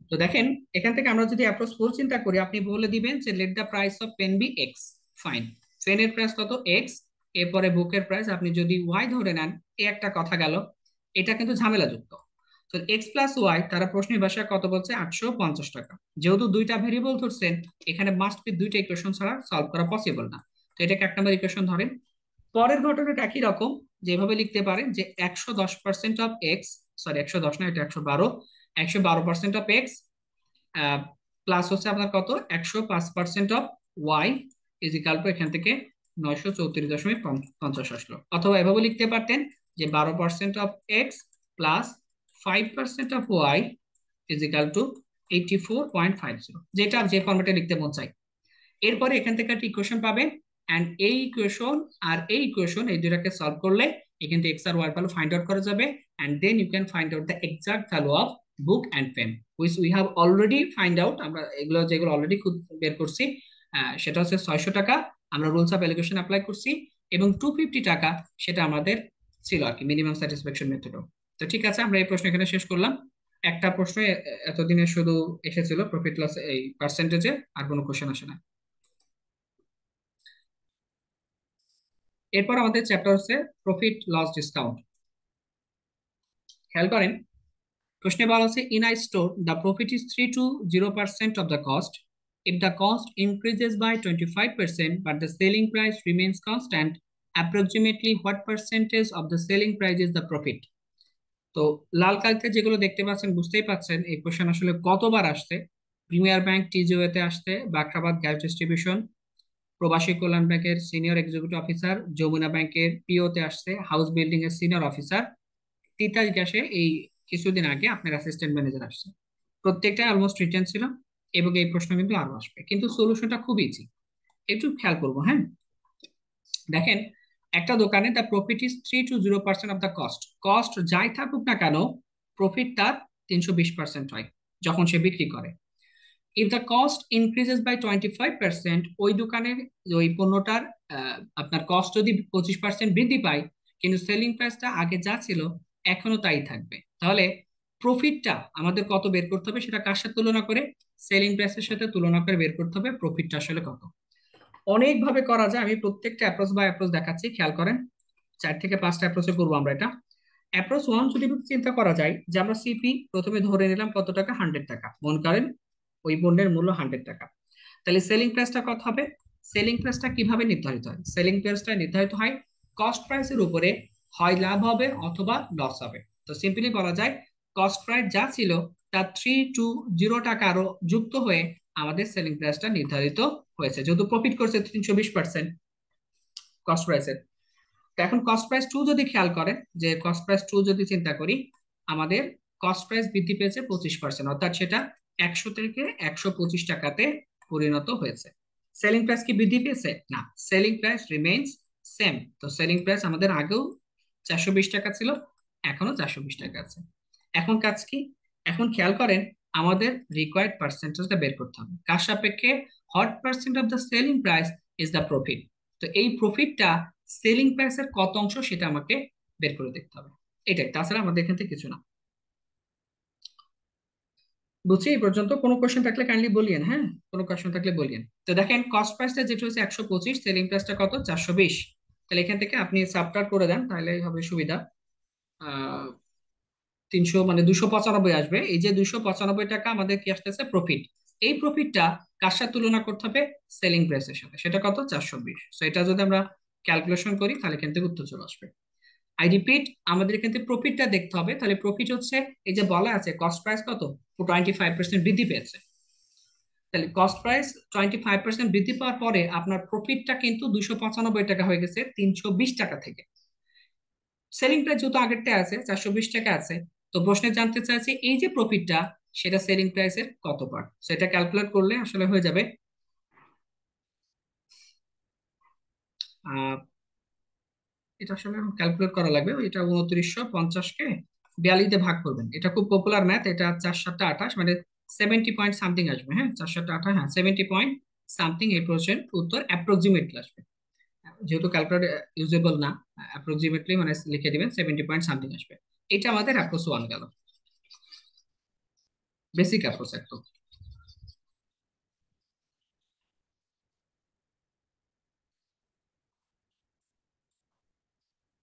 তো দেখেন, এখান থেকে আমরা যদি অ্যাপ্রোচ 4 চিন্তা করি, আপনি বলে দিবেন যে let the price of pen be X, fine. পেনের প্রাইস কত, এক্স, এরপরে বুকের প্রাইস আপনি যদি ওয়াই ধরে নেন, এই একটা কথা গেল, এটা কিন্তু ঝামেলাযুক্ত। তো এক্স প্লাস ওয়াই, তারা প্রশ্নের ভাষায় কত বলছে, 850 টাকা। যেহেতু দুইটা ভেরিয়েবল ধরছেন, এখানে মাস্ট বি দুইটা ইকুয়েশন ছাড়া সলভ করা পসিবল না। তো এটাকে 1 নাম্বার ইকুয়েশন ধরেন। পরের ঘটনাটা একই রকম, যেভাবে লিখতে পারেন যে 110% অফ এক্স, সরি 110 না, এটা 112, 112% অফ এক্স প্লাস হচ্ছে আপনার কত, 105% of Y is equal to এখান থেকে 934.50 আসলো। অথবা এভাবে লিখতে পারতেন যে 12% of X plus 5% of Y is equal to 84.50, যেটা যে ফর্মেটে লিখতে মন চাই। এরপরে এখান থেকে একটা ইকুয়েশন পাবেন, এন্ড এই ইকুয়েশন আর এই ইকুয়েশন এই দুটাকে সলভ করলে এখান থেকে এক্স আর ওয়াই ভ্যালু ফাইন্ড আউট করা যাবে, and then you can find out the exact value of book and pen, which we have already find out. আমরা এগুলো যেগুলো অলরেডি বের করছি, সেটা হচ্ছে 600 টাকা, আমরা রুলস অফ এলিগেশন অ্যাপ্লাই করছি, এবং 250 টাকা সেটা আমাদের ছিল আর কি মিনিমাম স্যাটিসফ্যাকশন মেথডও। তো ঠিক আছে, আমরা এই প্রশ্ন এখানে শেষ করলাম। একটা প্রশ্ন এতদিনে শুধু এসেছিল প্রফিট লস এই পার্সেন্টেজে, আর কোনো কোশ্চেন আসে না। এরপর আমাদের চ্যাপ্টার হচ্ছে প্রফিট লস ডিসকাউন্ট। খেয়াল করেন, প্রশ্নে বলা হচ্ছে in a store the profit is 3 to 0% of the cost, if the cost increases by 25% but the selling price remains constant, approximately what percentage of the selling price is the profit. তো লাল কালিতে যেগুলো দেখতে পাচ্ছেন, বুঝতেই পাচ্ছেন এই question আসলে কতবার আসছে। প্রিমিয়ার ব্যাংক টিজিওতে আসছে, বাখরাবাদ গ্যাস ডিস্ট্রিবিউশন, প্রবাসী কল্যাণ ব্যাংকের সিনিয়র এক্সিকিউটিভ অফিসার, যমুনা ব্যাংকের পিওতে আসছে, হাউস বিল্ডিং এর সিনিয়র অফিসার, তিতাস গ্যাসে এই কিছুদিন আগে আপনার অ্যাসিস্ট্যান্ট ম্যানেজার আসছে। প্রত্যেকটা অলমোস্ট রিটেন ছিল, এবং এই প্রশ্ন কিন্তু আরো আসবে, কিন্তু সলিউশনটা খুব ইজি, একটু খেয়াল করবো। হ্যাঁ, দেখেন, একটা দোকানে the profit is 3 to 0% of the cost, cost যাই থাকুক না কেন, প্রফিট তার 320% হয় যখন সে বিক্রি করে। If the cost increases by 25%, ওই দোকানের ওই পণ্যটার আপনার কস্ট যদি 25% বৃদ্ধি পায়, কিন্তু সেলিং প্রাইসটা আগে যা ছিল এখনো তাই থাকবে, তাহলে প্রফিটটা আমাদের কত বের করতে হবে, সেটা কার সাথে তুলনা করে, সেলিং প্রাইসের সাথে তুলনা করে বের করতে হবে প্রফিটটা আসলে কত। অনেক ভাবে করা যায়, আমি প্রত্যেকটা অ্যাপ্রোচ বাই অ্যাপ্রোচ দেখাচ্ছি, খেয়াল করেন। 4 থেকে 5টা অ্যাপ্রোচে করবো আমরা এটা। অ্যাপ্রোচ 1 যদি চিন্তা করা যায়, যে আমরা সিপি প্রথমে ধরে নিলাম কত টাকা, 100 টাকা, মনে করেন ওই পণ্যের মূল্য 100 টাকা, তাহলে সেলিং প্রাইসটা কত হবে। সেলিং প্রাইসটা কিভাবে নির্ধারিত হয়, সেলিং প্রাইসটা নির্ধারিত হয় কস্ট প্রাইসের উপরে, হয় লাভ হবে অথবা লস হবে। তো সিম্পলি বলা যায় কস্ট প্রাইস যা ছিল তার 320 টাকা আরো যুক্ত হয়ে আমাদের সেলিং প্রাইসটা নির্ধারিত হয়েছে, যেহেতু প্রফিট করছে 320% কস্ট প্রাইসের। তো এখন কস্ট প্রাইস টু যদি খেয়াল করেন, যে কস্ট প্রাইস টু যদি চিন্তা করি, আমাদের কস্ট প্রাইস বৃদ্ধি পেয়েছে 25%, অর্থাৎ সেটা 100 থেকে 125 টাকাতে পরিণত হয়েছে। সেলিং প্রাইস কি বৃদ্ধি পেয়েছে? না, সেলিং প্রাইস রিমেইনস সেম। তো সেলিং প্রাইস আমাদের আগেও 420 টাকা ছিল, এখনো 420 টাকা আছে। এখন কাজ কি? এখন খেয়াল করেন, আমাদের রিকোয়ার্ড পার্সেন্টেজটা বের করতে হবে কার সাপেক্ষে? What percent of the selling price is the profit. তো এই প্রফিটটা সেলিং প্রাইসের কত অংশ সেটা আমাকে বের করে দেখতে হবে, এটাই, তাছাড়া আমাদের এখান থেকে কিছু না। বুঝছি এই পর্যন্ত? কোনো কোশ্চেন থাকলে কাইন্ডলি বলিয়েন, হ্যাঁ, কোনো কোশ্চেন থাকলে বলিয়েন। তো দেখেন, কস্ট প্রাইসটা যেটা হচ্ছে 125, সেলিং প্রাইসটা কত? 420। তাহলে এখান থেকে আপনি সাবট্রাক্ট করে দেন, তাহলে হবে সুবিধা। 300 মানে 295 আসবে। এই যে 295 টাকা আমাদের কি আসতেছে? প্রফিট। এই প্রফিটটা কার সাথে তুলনা করতে হবে? সেলিং প্রাইসের সাথে। সেটা কত? 420। সো এটা যদি আমরা ক্যালকুলেশন করি তাহলে এখান থেকে উত্তর চলে আসবে। আই রিপিট, আমাদের এখান থেকে প্রফিটটা দেখতে হবে। তাহলে প্রফিট হচ্ছে, এই যে বলা আছে কস্ট প্রাইস কত? 25% বৃদ্ধি পেয়েছে। তাহলে কস্ট প্রাইস 25% বৃদ্ধি পাওয়ার পরে আপনার প্রফিটটা কিন্তু 295 টাকা হয়ে গেছে 320 টাকা থেকে। সেলিং প্রাইস যেহেতু আগেরটা আছে 420 টাকা আছে, তো প্রশ্নে জানতে চাইছে এই যে প্রফিটটা, সেটা সেলিং প্রাইসের কত পার্ট। সেটা ক্যালকুলেট করলে আসলে হয়ে যাবে, আহ এটা আসলে ক্যালকুলেট করা লাগবে। এটা 2950-কে 42 দিয়ে ভাগ করবেন, এটা খুব পপুলার ম্যাথ। এটা 4 7 28 মানে 70 পয়েন্ট সামথিং আসবে। হ্যাঁ, 4 7 28, হ্যাঁ 70 পয়েন্ট সামথিং, 8% উত্তর অ্যাপ্রক্সিমেটলি আসবে। যেহেতু ক্যালকুলেটর ইউজেবল না, অ্যাপ্রক্সিমেটলি মানে লিখে দিবেন 70 পয়েন্ট সামথিং আসবে। এটা আমাদের অ্যাপ্রোচ ওয়ান গেল, বেসিক অ্যাপ্রোচ একদম।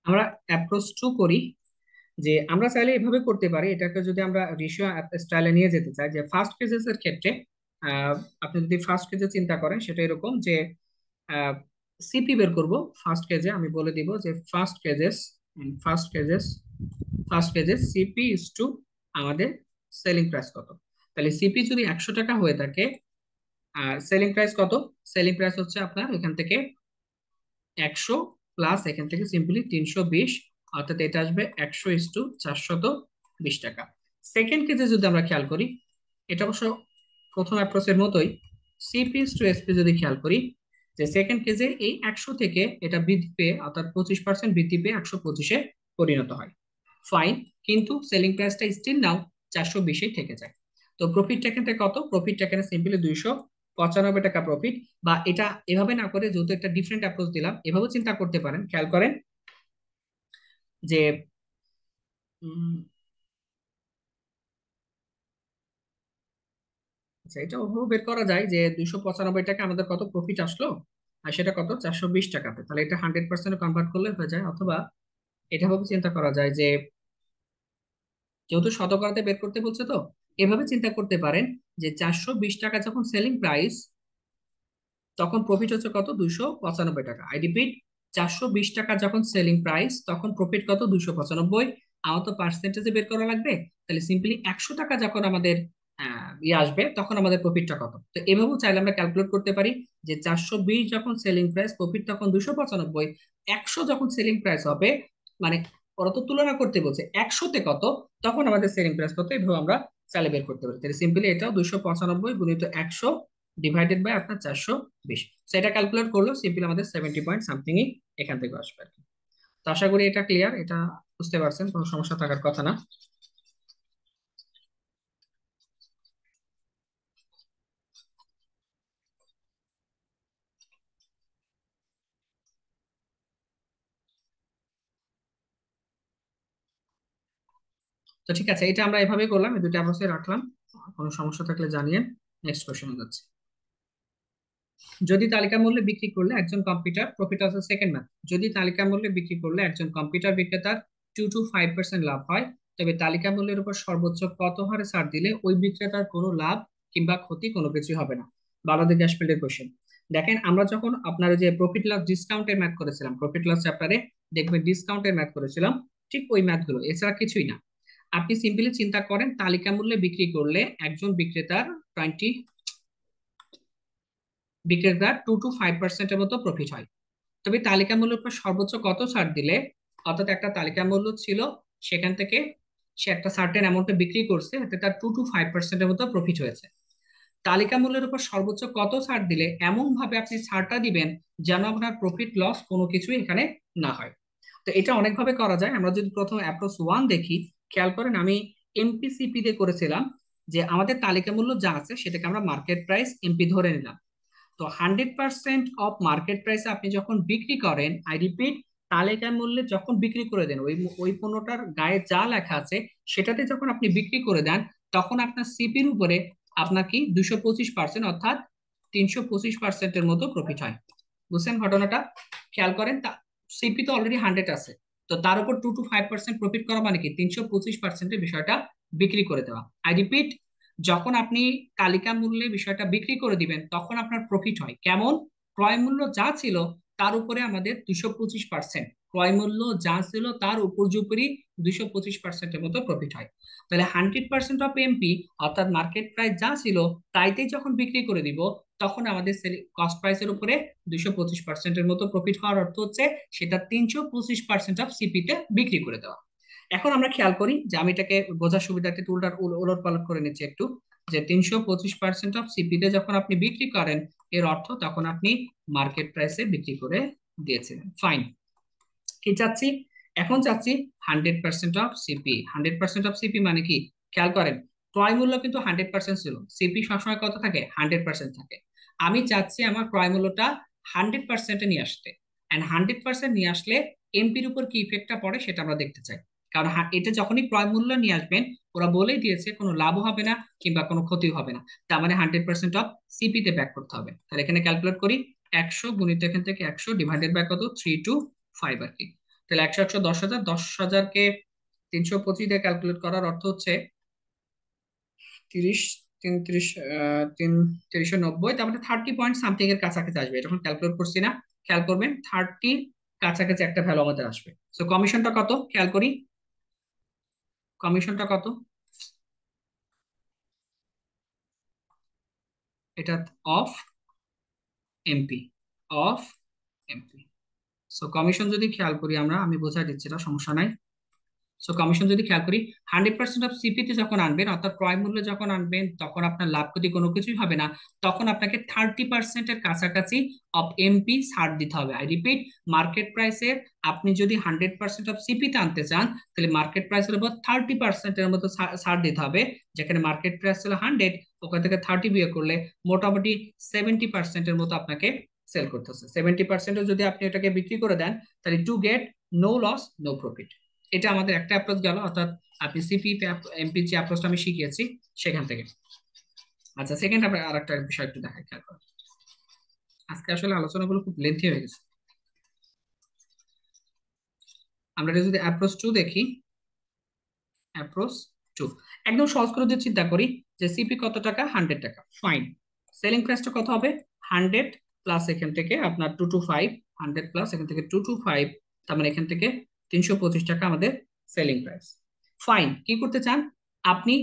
আমরা অ্যাপ্রোচ টু করি, যে আমরা চাইলে এভাবে করতে পারি। এটাকে যদি আমরা রেশিও স্টাইলে নিয়ে যেতে চাই, যে ফার্স্ট কেজেস এর ক্ষেত্রে আহ, আপনি যদি ফার্স্ট কেজে চিন্তা করেন, সেটা এরকম যে সিপি বের করব। ফার্স্ট কেজে আমি বলে দিব যে first cases first cases CP is to আমাদের সেলিং প্রাইস কত। তাহলে সিপি যদি 100 টাকা হয়ে থাকে, আর সেলিং প্রাইস কত? সেলিং প্রাইস হচ্ছে আপনার এখান থেকে 100 প্লাস এখান থেকে সিম্পলি 320, অর্থাৎ এটা আসবে 100:420 টাকা। সেকেন্ড কেসে যদি আমরা খেয়াল করি, এটা অবশ্য প্রথম অ্যাপ্রোচের মতোই, সিপি টু এসপি যদি খেয়াল করি, যে সেকেন্ড কেসে এই 100 থেকে এটা বৃদ্ধি পেয়ে, অর্থাৎ 25% বৃদ্ধি পেয়ে 125-এ পরিণত হয়। ফাইন, কিন্তু সেলিং প্রাইসটা স্টিল নাও 420-এই থেকে যায়। তো প্রফিটটা এখান থেকে কত? প্রফিটটা এখানে সিম্পলি 295 টাকা প্রফিট। বা এটা এভাবে না করে, যেহেতু একটা ডিফারেন্ট অ্যাপ্রোচ দিলাম, এভাবে চিন্তা করতে পারেন। খেয়াল করেন যে উম, আচ্ছা, এটা ওভাবে বের করা যায় যে 295 টাকা আমাদের কত প্রফিট আসলো, আর সেটা কত? 420 টাকাতে। তাহলে এটা 100% কনভার্ট করলে হয়ে যায়। অথবা এটা ভাবে চিন্তা করা যায় যে, যেহেতু শতকরাতে বের করতে বলছে, তো এভাবে চিন্তা করতে পারেন যে 420 টাকা যখন সেলিং প্রাইস, তখন প্রফিট হচ্ছে কত? 295 টাকা। আই রিপিট, 420 টাকা যখন সেলিং প্রাইস, তখন প্রফিট কত? 295। আমার তো পার্সেন্টেজে বের করা লাগবে। তাহলে সিম্পলি 100 টাকা যখন আমাদের ইয়ে আসবে, তখন আমাদের প্রফিটটা কত। তো এভাবেও চাইলে আমরা ক্যালকুলেট করতে পারি যে 420 যখন সেলিং প্রাইস, প্রফিট তখন 295। 100 যখন সেলিং প্রাইস হবে, মানে ওরা তো তুলনা করতে বলছে 100-তে কত, তখন আমাদের সেলিং প্রাইস কত, এভাবে আমরা চাইলে বের করতে পারি। তাহলে সিম্পলি এটাও 295 × 100 ডিভাইডেড বাই আপনার 420, সেটা ক্যালকুলেট করলো সিম্পলি আমাদের 70 পয়েন্ট সামথিংই এখান থেকে আসবে আর কি। তো আশা করি এটা ক্লিয়ার, এটা বুঝতে পারছেন, কোনো সমস্যা থাকার কথা না। তো ঠিক আছে, এটা আমরা এভাবে করলাম, এই দুইটা অবস্থায় রাখলাম। কোনো সমস্যা থাকলে জানিয়ে নেক্সট কোশ্চেনে যাচ্ছি। যদি তালিকা মূল্যে বিক্রি করলে একজন কম্পিউটার, প্রফিট আছে সেকেন্ড ম্যাথ, যদি তালিকা মূল্যে বিক্রি করলে একজন কম্পিউটার বিক্রেতার 2 to 5% লাভ হয়, তবে তালিকা মূল্যের উপর সর্বোচ্চ কত হারে ছাড় দিলে ওই বিক্রেতার কোনো লাভ কিংবা ক্ষতি কোনো কিছুই হবে না। 12 দিকে কোশ্চেন। দেখেন, আমরা যখন আপনার যে প্রফিট লস ডিসকাউন্টের ম্যাথ করেছিলাম, প্রফিট লস চ্যাপ্টারে দেখবেন ডিসকাউন্টের ম্যাথ করেছিলাম, ঠিক ওই ম্যাথগুলো, এছাড়া কিছুই না। আপনি সিম্পলি চিন্তা করেন তালিকা মূল্যে বিক্রি করলে একজন বিক্রেতার 2 to 5% মতো প্রফিট হয়। তবে তালিকা মূল্যের উপর সর্বোচ্চ কত ছাড় দিলে, অর্থাৎ একটা তালিকা মূল্য ছিল, সেখান থেকে সে একটা সার্টেন অ্যামাউন্টে বিক্রি করছে, এতে তার 2 to 5% মতো প্রফিট হয়েছে। তালিকা মূল্যের উপর সর্বোচ্চ কত ছাড় দিলে এমন ভাবে আপনি ছাড়টা দিবেন যেন আপনার প্রফিট লস কোনো কিছুই এখানে না হয়। তো এটা অনেকভাবে করা যায়। আমরা যদি প্রথম অ্যাপ্রোচ 1 দেখি, খেয়াল করেন আমি এমপিসিপি দিয়ে করেছিলাম, যে আমাদের তালিকা মূল্য যা আছে সেটাকে আমরা মার্কেট প্রাইস এমপি ধরে নিলাম। তো 100% অফ মার্কেট প্রাইসে আপনি যখন বিক্রি করেন, আই রিপিট, তালিকা মূল্যে যখন বিক্রি করে দেন, ওই ওই পণ্যটার গায়ে যা লেখা আছে সেটাতে যখন আপনি বিক্রি করে দেন, তখন আপনার সিপির উপরে আপনার কি 225% অর্থাৎ 325%-এর মতো প্রফিট হয়। বুঝছেন ঘটনাটা? খেয়াল করেন, সিপি তো অলরেডি 100 আছে, তো তার উপর 2 to 5% প্রফিট করা মানে কি 325%-এর বিষয়টা বিক্রি করে দেওয়া। আই রিপিট, যখন আপনি তালিকা মূল্যে বিষয়টা বিক্রি করে দিবেন তখন আপনার প্রফিট হয় কেমন? ক্রয় মূল্য যা ছিল তার উপরে আমাদের 225%, ক্রয় মূল্য যা ছিল তার উপর্যুপরি 225%-এর মতো প্রফিট হয়। তাহলে 100% অফ এমপি অর্থাৎ মার্কেট প্রাইস যা ছিল তাইতেই যখন বিক্রি করে দিব, তখন আমাদের কস্ট প্রাইসের উপরে 225%-এর মতো প্রফিট হওয়ার অর্থ হচ্ছে সেটা 325% অফ সিপিতে বিক্রি করে দেওয়া। এখন আমরা খেয়াল করি, যে আমি এটাকে বোঝার সুবিধার্থে টুলটার উলট পালট করে নিচ্ছি একটু, যে 325% অফ সিপিতে যখন আপনি বিক্রি করেন, এর অর্থ তখন আপনি মার্কেট প্রাইসে বিক্রি করে দিয়েছিলেন। ফাইন। কি চাচ্ছি? এখন চাচ্ছি 100% অফ সিপি। 100% অফ সিপি মানে কি? খেয়াল করেন, ক্রয় মূল্য কিন্তু 100% ছিল, সিপি সবসময় কত থাকে? 100% থাকে। আমি চাচ্ছি আমার ক্রয় মূল্যটা 100%-এ নিয়ে আসতে, এন্ড 100% নিয়ে আসলে এমপির উপর কি ইফেক্টটা পড়ে সেটা আমরা দেখতে চাই। কারণ এটা যখনই ক্রয় মূল্য নিয়ে আসবেন, ওরা বলেই দিয়েছে কোনো লাভও হবে না কিংবা কোনো ক্ষতিও হবে না, তার মানে 100% অফ সিপিতে ব্যাক করতে হবে। তাহলে এখানে ক্যালকুলেট করি, 100 গুণিত এখান থেকে 100 ডিভাইডেড বাই কত? 3 to 5 আর কি। তাহলে 100 10,000, 10,000-কে 325 দিয়ে ক্যালকুলেট করার অর্থ হচ্ছে 30, 33, 390, তারপরে 30 পয়েন্ট সামথিং এর কাছাকাছি আসবে। এটা এখন ক্যালকুলেট করছি না, খেয়াল করবেন 30 কাছাকাছি একটা ভ্যালু আমাদের আসবে। সো কমিশনটা কত খেয়াল করি, কমিশনটা কত? এটা of MP, of MP. So commission যদি খেয়াল করি আমরা, আমি বোঝাই দিচ্ছি, না সমস্যা নাই। সো কমিশন যদি খেয়াল করি, 100% অফ সিপিতে যখন আনবেন অর্থাৎ ক্রয় মূল্য যখন আনবেন, তখন আপনার লাভ ক্ষতি কোনো কিছুই হবে না, তখন আপনাকে 30%-এর কাছাকাছি অফ এমপি ছাড় দিতে হবে। আই রিপিট, মার্কেট প্রাইসের আপনি যদি 100% অফ সিপিতে আনতে চান, তাহলে মার্কেট প্রাইসের উপর 30%-এর মতো ছাড় দিতে হবে। যেখানে মার্কেট প্রাইস ছিল 100, ওখান থেকে 30 বিয়োগ করলে মোটামুটি 70%-এর মতো আপনাকে সেল করতে হচ্ছে। 70%-ও যদি আপনি এটাকে বিক্রি করে দেন, তাহলে to get no loss no profit. এটা আমাদের একটা অ্যাপ্রোচ গেল, অর্থাৎ আপনি সিপি এমপি যে অ্যাপ্রোচটা আমি শিখিয়েছি সেখান থেকে। আচ্ছা, সেকেন্ড আমরা আর একটা বিষয় একটু দেখাই, খেয়াল করুন। আজকে আসলে আলোচনাগুলো খুব লেন্থি হয়ে গেছে। আমরা যদি অ্যাপ্রোচ 2 দেখি, অ্যাপ্রোচ 2 একদম সহজ করে যদি চিন্তা করি, যে সিপি কত টাকা? 100 টাকা। ফাইন। সেলিং প্রাইসটা কত হবে? 100 প্লাস এখান থেকে আপনার 2 to 5, 100 প্লাস এখান থেকে 2 to 5, তার মানে এখান থেকে 325 টাকা আমাদের সেলিং প্রাইস। ফাইন। কি করতে চান আপনি?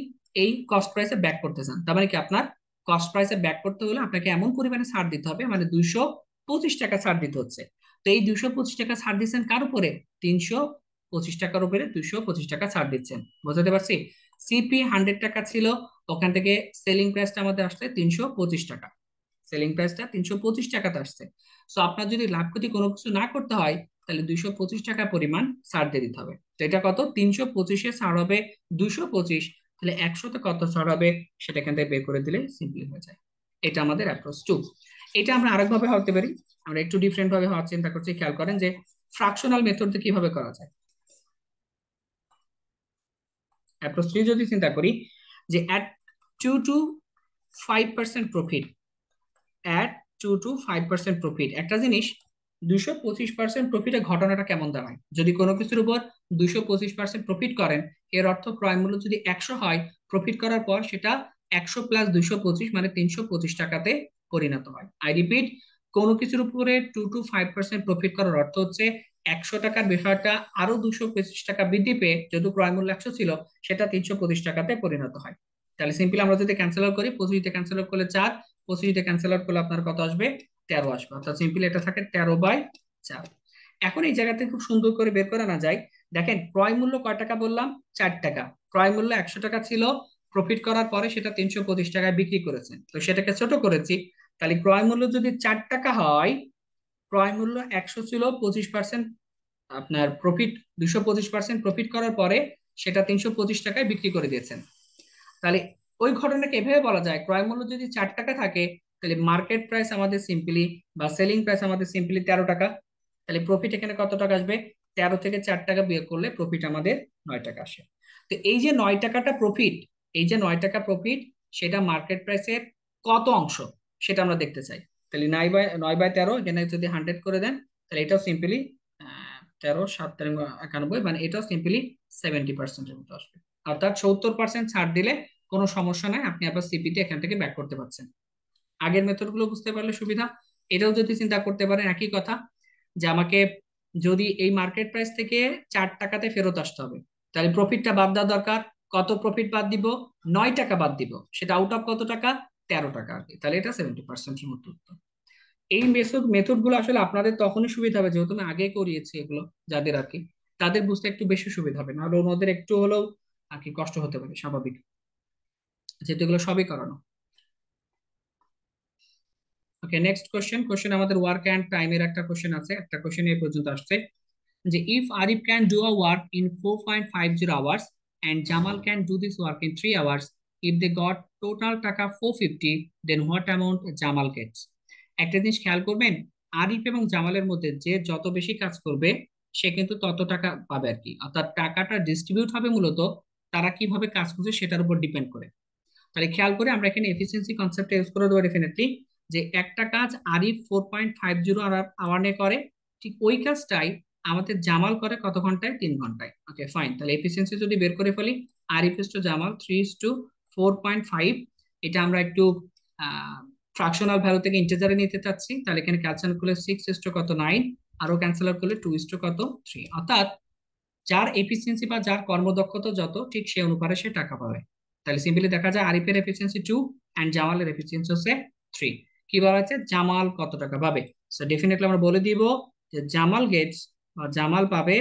এই কস্ট প্রাইসে ব্যাক করতে চান, তার মানে কি আপনার কস্ট প্রাইসে ব্যাক করতে হলে আপনাকে এমন পরিমাণে ছাড় দিতে হবে, মানে 225 টাকা ছাড় দিতে হচ্ছে। তো এই 225 টাকা ছাড় দিচ্ছেন কার উপরে? 325 টাকার উপরে 225 টাকা ছাড় দিচ্ছেন। বুঝতে পারছি? সিপি 100 টাকা ছিল, ওখান থেকে সেলিং প্রাইসটা আমাদের আসছে 325 টাকা, সেলিং প্রাইসটা 325 টাকাতে আসছে। সো আপনার যদি লাভ ক্ষতি কোনো কিছু না করতে হয়, তাহলে 225 টাকা পরিমাণ ছাড় দিয়ে দিতে হবে। তো এটা কত? 325-এ ছাড় হবে 225, তাহলে 100-তে কত ছাড় হবে সেটা এখান থেকে বের করে দিলে সিম্পলি হয়ে যায়। এটা আমাদের অ্যাপ্রোচ 2। এটা আমরা আরেকভাবে হতে পারি, আমরা একটু ডিফারেন্ট ভাবে হওয়ার চিন্তা করছি। খেয়াল করেন যে ফ্রাকশনাল মেথড কিভাবে করা যায়। অ্যাপ্রোচ 3 যদি চিন্তা করি, যে at 2 to 5% profit, at 2 to 5% profit, একটা জিনিস 225% প্রফিটের ঘটনাটা কেমন দাঁড়ায়? যদি কোনো কিছুর উপর 225% প্রফিট করেন, এর অর্থ ক্রয় মূল্য যদি 100 হয়, প্রফিট করার পর সেটা 100 প্লাস 225 মানে 325 টাকাতে পরিণত হয়। আই রিপিট, কোনো কিছুর উপরে 2 to 5% প্রফিট করার অর্থ হচ্ছে 100 টাকার বিষয়টা আরো 225 টাকা বৃদ্ধি পেয়ে যদি ক্রয় মূল্য 100 ছিল, সেটা 325 টাকাতে পরিণত হয়। তাহলে সিম্পলি আমরা যদি ক্যান্সেল আউট করি, 25 দিয়ে ক্যান্সেল আউট করলে 4, 25 দিয়ে ক্যান্সেল আউট করলে আপনার কত আসবে? 13 আসবে। অর্থাৎ সিম্পলি এটা থাকে 13/4। এখন এই জায়গাতে খুব সুন্দর করে বের করে না যায়, দেখেন ক্রয় মূল্য কয় টাকা বললাম? 4 টাকা। ক্রয় মূল্য 100 টাকা ছিল, প্রফিট করার পরে সেটা 325 টাকায় বিক্রি করেছেন, তো সেটাকে ছোট করেছি। তাহলে ক্রয় মূল্য যদি 4 টাকা হয়, ক্রয় মূল্য 100 ছিল, 25% আপনার প্রফিট, 225% প্রফিট করার পরে সেটা 325 টাকায় বিক্রি করে দিয়েছেন। তাহলে ওই ঘটনাকে এভাবে বলা যায়, ক্রয় মূল্য যদি 4 টাকা থাকে, তাহলে মার্কেট প্রাইস আমাদের সিম্পলি বা সেলিং প্রাইস আমাদের সিম্পলি 13 টাকা। তাহলে প্রফিট এখানে কত টাকা আসবে? 13 থেকে 4 টাকা বিয়োগ করলে প্রফিট আমাদের 9 টাকা আসে। তো এই যে 9 টাকাটা প্রফিট, এই যে 9 টাকা প্রফিট, সেটা মার্কেট প্রাইসের কত অংশ সেটা আমরা দেখতে চাই। তাহলে 9/13 এখানে যদি 100 করে দেন, তাহলে এটাও সিম্পলি 13 7 91, মানে এটাও সিম্পলি 70%-এর মতো আসবে। অর্থাৎ 70% ছাড় দিলে কোনো সমস্যা নাই, আপনি আবার সিপিতে এখান থেকে ব্যাক করতে পারছেন। আগের মেথড গুলো বুঝতে পারলে সুবিধা। এটাও যদি চিন্তা করতে পারেন একই কথা, যে আমাকে যদি এই মার্কেট প্রাইস থেকে 4 টাকাতে ফেরত আসতে হবে, তাহলে প্রফিটটা বাদ দেওয়া দরকার। কত প্রফিট বাদ দিব? 9 টাকা বাদ দিব। সেটা আউট অফ কত টাকা? 13 টাকা আর কি। তাহলে এটা 70%-এর মতো উত্তর। এই মেথড গুলো আসলে আপনাদের তখনই সুবিধা হবে যেহেতু আমি আগে করিয়েছি এগুলো, যাদের আর কি তাদের বুঝতে একটু বেশি সুবিধা হবে, নাহলে ওনাদের একটু হলেও আর কি কষ্ট হতে পারে, স্বাভাবিক, যেহেতু এগুলো সবই করানো। ওকে, নেক্সট কোশ্চেন আমাদের ওয়ার্ক অ্যান্ড টাইমের একটা কোশ্চেন আছে, একটা কোশ্চেন এই পর্যন্ত আসছে যে if Arif can do a work in 4.50 hours and Jamal can do this work in 3 hours, if they got total taka 450, then what amount Jamal gets. একটা জিনিস খেয়াল করবেন, আরিফ এবং জামালের মধ্যে যে যত বেশি কাজ করবে সে কিন্তু তত টাকা পাবে আর কি। অর্থাৎ টাকাটা ডিস্ট্রিবিউট হবে মূলত তারা কিভাবে কাজ করছে সেটার উপর ডিপেন্ড করে। তাহলে খেয়াল করে আমরা এখানে এফিসিয়েন্সি কনসেপ্ট ইউজ করে দেবো ডেফিনেটলি, যে একটা কাজ আরিফ 4.50 আওয়ারে করে, ঠিক ওই কাজটাই আমাদের জামাল করে কত ঘন্টায়? 3 ঘন্টায়। ওকে ফাইন, তাহলে এফিসিয়েন্সি যদি বের করে ফেলি, আরিফ ইস টু জামাল 3:4.5, এটা আমরা একটু ফ্রাকশনাল ভ্যালু থেকে ইন্টিজারে নিতে চাচ্ছি, তাহলে এখানে ক্যালকুলেশন করলে 6 কত 9, আরো ক্যান্সেল করলে 2 কত 3। অর্থাৎ যার এফিসিয়েন্সি বা যার কর্মদক্ষতা যত, ঠিক সে অনুপাতে সে টাকা পাবে। তাহলে সিম্পলি দেখা যায় আরিফের এফিসিয়েন্সি 2 এন্ড জামালের এফিসিয়েন্সি হচ্ছে 3। কি বলা আছে? জামাল কত টাকা পাবে। সো ডেফিনেটলি আমরা বলে দিব যে জামাল গেটস বা জামাল পাবে